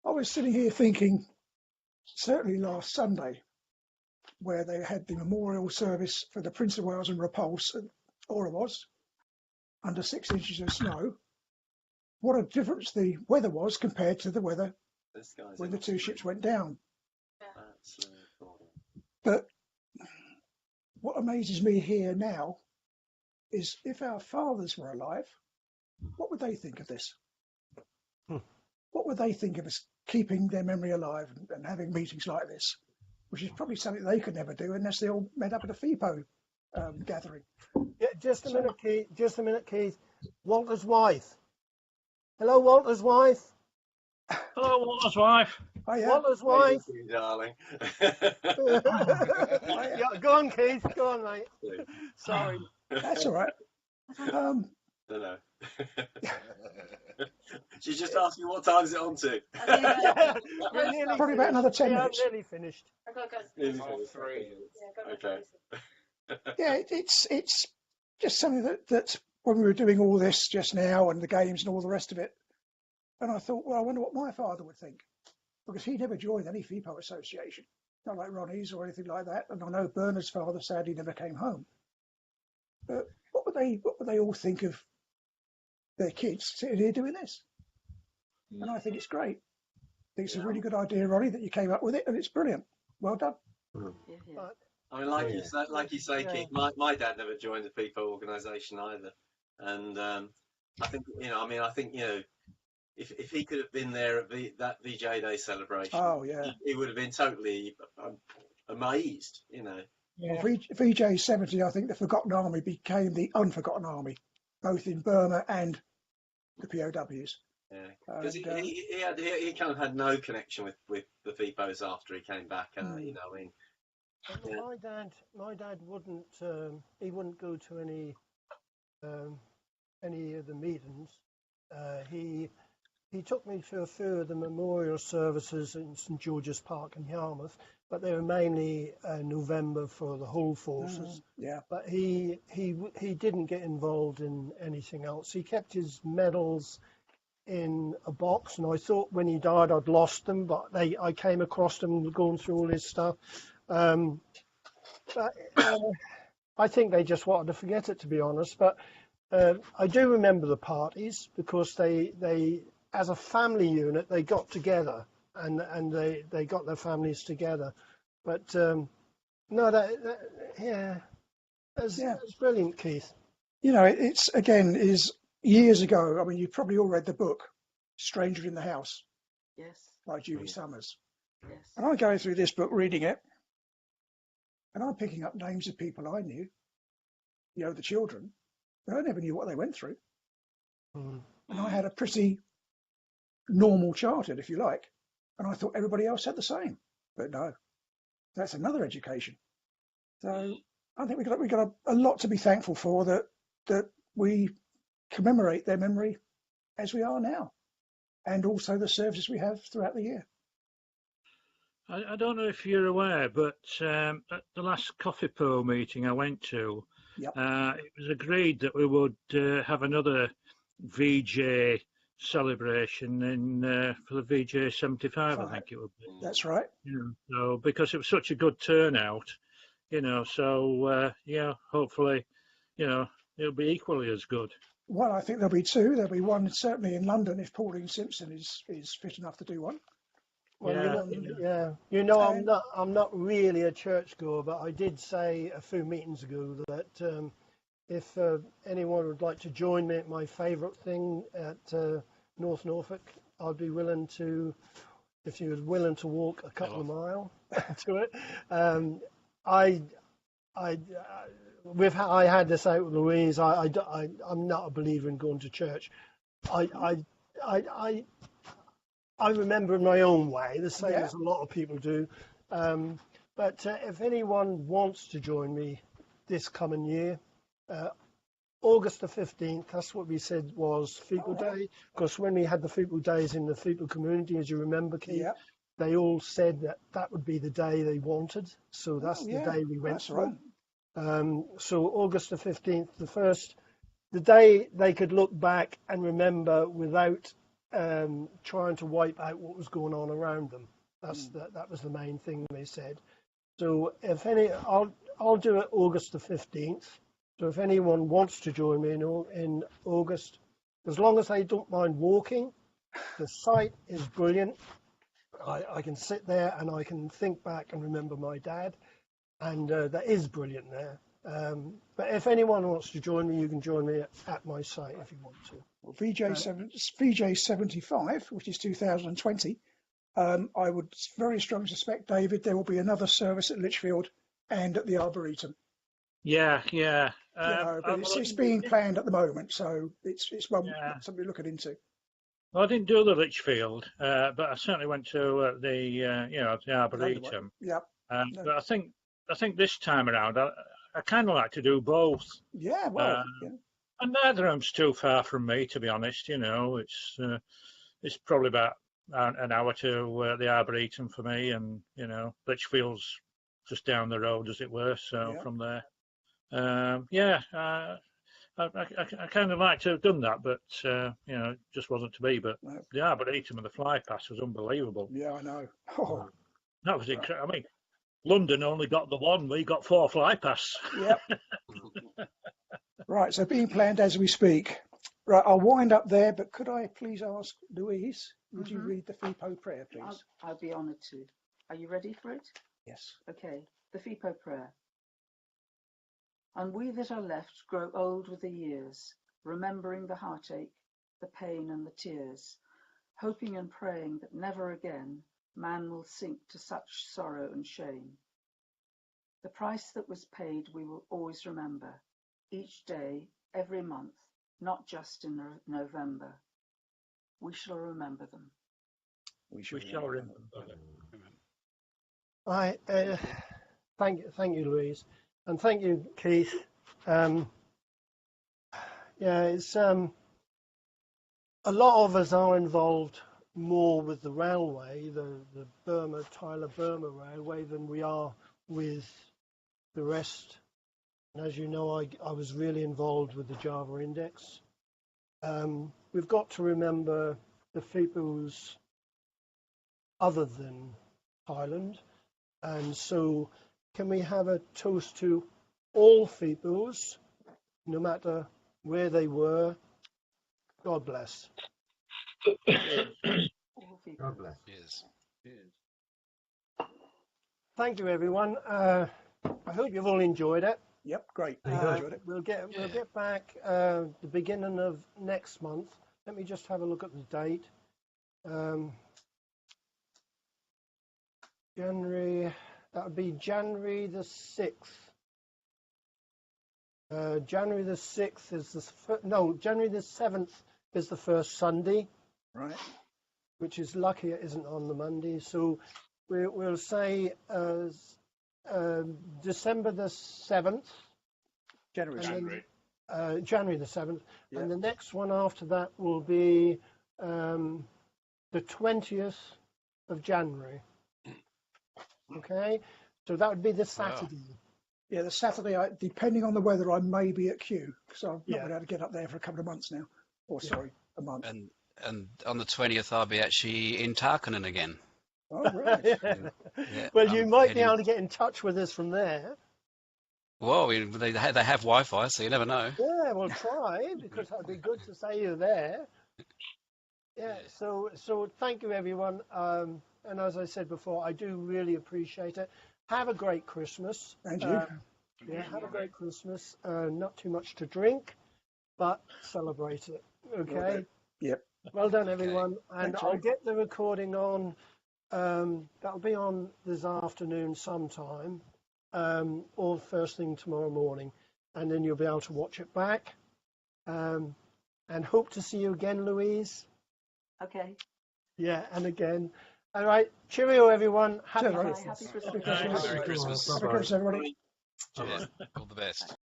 Speaker 2: I was sitting here thinking, certainly last Sunday, where they had the memorial service for the Prince of Wales and Repulse at Oromos, under 6 inches of snow, what a difference the weather was compared to the weather when the 2 ships went down. But what amazes me here now is, if our fathers were alive, what would they think of this? What would they think of us keeping their memory alive and having meetings like this, which is probably something they could never do unless they all met up at a FEPOW gathering.
Speaker 1: Yeah, just a minute, Keith. Just a minute, Keith. Walter's wife. Hello, Walter's wife.
Speaker 9: hello, Walter's wife.
Speaker 2: Oh, yeah.
Speaker 1: Walter's wife.
Speaker 10: You, darling.
Speaker 1: Yeah, go on, Keith. Go on, mate. Sorry.
Speaker 2: That's all right.
Speaker 10: Don't know. She's just asked me what time is it on to.
Speaker 2: Probably about another 10 minutes.
Speaker 1: I'm nearly finished.
Speaker 10: Okay.
Speaker 2: Yeah, it's just something that when we were doing all this just now and the games and all the rest of it, and I thought, well, I wonder what my father would think. because he never joined any FEPOW association, not like Ronnie's or anything like that. And I know Bernard's father sadly never came home. But what would they all think of their kids sitting here doing this? And I think it's great. I think it's a really good idea, Ronnie, that you came up with it, and it's brilliant. Well done.
Speaker 10: I mean, like you say, Keith, my dad never joined the FEPOW organisation either, and I think I think if he could have been there at that VJ Day celebration, he would have been totally amazed,
Speaker 2: Yeah. Well, VJ 70, I think the Forgotten Army became the Unforgotten Army, both in Burma and the POWs.
Speaker 10: Yeah, because he kind of had no connection with the FEPOs after he came back, and
Speaker 1: My dad wouldn't. He wouldn't go to any of the meetings. He took me to a few of the memorial services in St George's Park in Yarmouth, but they were mainly November for the whole forces. But he didn't get involved in anything else. He kept his medals in a box, and I thought when he died I'd lost them, but I came across them going through all his stuff. But I think they just wanted to forget it, to be honest. But I do remember the parties, because they as a family unit they got together and they got their families together. But no, that's brilliant, Keith.
Speaker 2: It's again is years ago. I mean, you probably all read the book Stranger in the House.
Speaker 3: Yes.
Speaker 2: By Julie Summers.
Speaker 3: Yes.
Speaker 2: And I'm going through this book, reading it, and I'm picking up names of people I knew, the children, but I never knew what they went through. And I had a pretty normal childhood, if you like, and I thought everybody else had the same. But no, that's another education. So I think we got a lot to be thankful for, that we commemorate their memory as we are now, and also the services we have throughout the year.
Speaker 9: I don't know if you're aware, but at the last FEPOW meeting I went to, it was agreed that we would have another VJ celebration for the VJ 75, I think it would be.
Speaker 2: That's right.
Speaker 9: So because it was such a good turnout, so hopefully, it'll be equally as good.
Speaker 2: Well, I think there'll be two. There'll be one certainly in London if Pauline Simpson is fit enough to do one.
Speaker 1: Well, I'm not really a churchgoer, but I did say a few meetings ago that if anyone would like to join me at my favourite thing at North Norfolk, I'd be willing to, if you was willing to walk a couple of miles to it. I had this out with Louise. I'm not a believer in going to church. I remember in my own way, the same as a lot of people do. But if anyone wants to join me this coming year, August the 15th, that's what we said was FEPOW Day. Because when we had the FEPOW Days in the FEPOW community, as you remember, Keith, they all said that would be the day they wanted. So that's the day we went for. Right. So August the 15th, the day they could look back and remember without trying to wipe out what was going on around them. That was the main thing they said. So I'll do it August the 15th. So if anyone wants to join me in August, as long as they don't mind walking, the site is brilliant. I can sit there and I can think back and remember my dad, and that is brilliant there. But if anyone wants to join me, you can join me at my site if you want to.
Speaker 2: Well, VJ 75, which is 2020, I would very strongly suspect, David, there will be another service at Lichfield and at the Arboretum.
Speaker 9: Yeah.
Speaker 2: But it's being planned at the moment, so it's something we're looking into.
Speaker 9: Well, I didn't do the Lichfield, but I certainly went to the Arboretum. But I think this time around, I kind of like to do both.
Speaker 2: Yeah, well,
Speaker 9: and neither of them's too far from me, to be honest. It's probably about an hour to the Arboretum for me, and Lichfield's just down the road, as it were. So from there, I kind of like to have done that, but you know, it just wasn't to be. But
Speaker 2: No.
Speaker 9: the Arboretum and the Fly Pass was unbelievable.
Speaker 2: Yeah, I know. Oh,
Speaker 9: That was incredible. I mean, London only got the one. We got 4 Fly Pass.
Speaker 2: yep. Right, so being planned as we speak. Right, I'll wind up there, but could I please ask Louise, would you read the FEPOW prayer, please?
Speaker 3: I'll be honoured to. Are you ready for it?
Speaker 2: Yes.
Speaker 3: Okay, the FEPOW prayer. And we that are left grow old with the years, remembering the heartache, the pain and the tears, hoping and praying that never again man will sink to such sorrow and shame. The price that was paid we will always remember, each day, every month, not just in November. We shall remember them.
Speaker 2: We shall
Speaker 9: remember them.
Speaker 1: Thank you, Louise, and thank you, Keith. Yeah, it's a lot of us are involved more with the railway, the Tyler-Burma railway, than we are with the rest. And as you know, I was really involved with the Java Index. We've got to remember the FEPOWs other than Thailand, and so can we have a toast to all FEPOWs, no matter where they were? God bless.
Speaker 6: God bless.
Speaker 5: Yes.
Speaker 1: Thank you, everyone. I hope you've all enjoyed it.
Speaker 2: Yep, great.
Speaker 1: Enjoyed it. We'll get back the beginning of next month. Let me just have a look at the date. January. That would be January the 6th. January the 6th is January the 7th is the first Sunday.
Speaker 2: Right.
Speaker 1: Which is lucky it isn't on the Monday. So we'll say December the 7th.
Speaker 2: January.
Speaker 1: January the 7th.
Speaker 2: Yeah.
Speaker 1: And the next one after that will be the 20th of January. Okay, so that would be the Saturday.
Speaker 2: Wow. Yeah, the Saturday, depending on the weather, I may be at Kew, because I'm not going to be able to get up there for a couple of months now. Sorry, a month.
Speaker 5: And on the 20th, I'll be actually in Tarkinen again.
Speaker 2: Oh, right.
Speaker 5: Yeah,
Speaker 1: well, you might be able to get in touch with us from there.
Speaker 5: Well, they have Wi-Fi, so you never know.
Speaker 1: Yeah, well, try, because that would be good to say you're there. Yeah, so thank you, everyone. And as I said before, I do really appreciate it. Have a great Christmas.
Speaker 2: And you.
Speaker 1: Yeah, have a great Christmas. Not too much to drink, but celebrate it. Okay?
Speaker 2: Yep.
Speaker 1: Well done, everyone. And
Speaker 2: Thanks,
Speaker 1: I'll
Speaker 2: Ray.
Speaker 1: get the recording on. That'll be on this afternoon sometime, or first thing tomorrow morning. And then you'll be able to watch it back. And hope to see you again, Louise.
Speaker 3: Okay.
Speaker 1: Yeah, and again. All right. Cheerio, everyone. Happy
Speaker 2: Cheerio.
Speaker 1: Christmas.
Speaker 3: Happy Christmas.
Speaker 5: Merry Christmas.
Speaker 2: Happy Christmas, everybody.
Speaker 5: Cheers. All the best.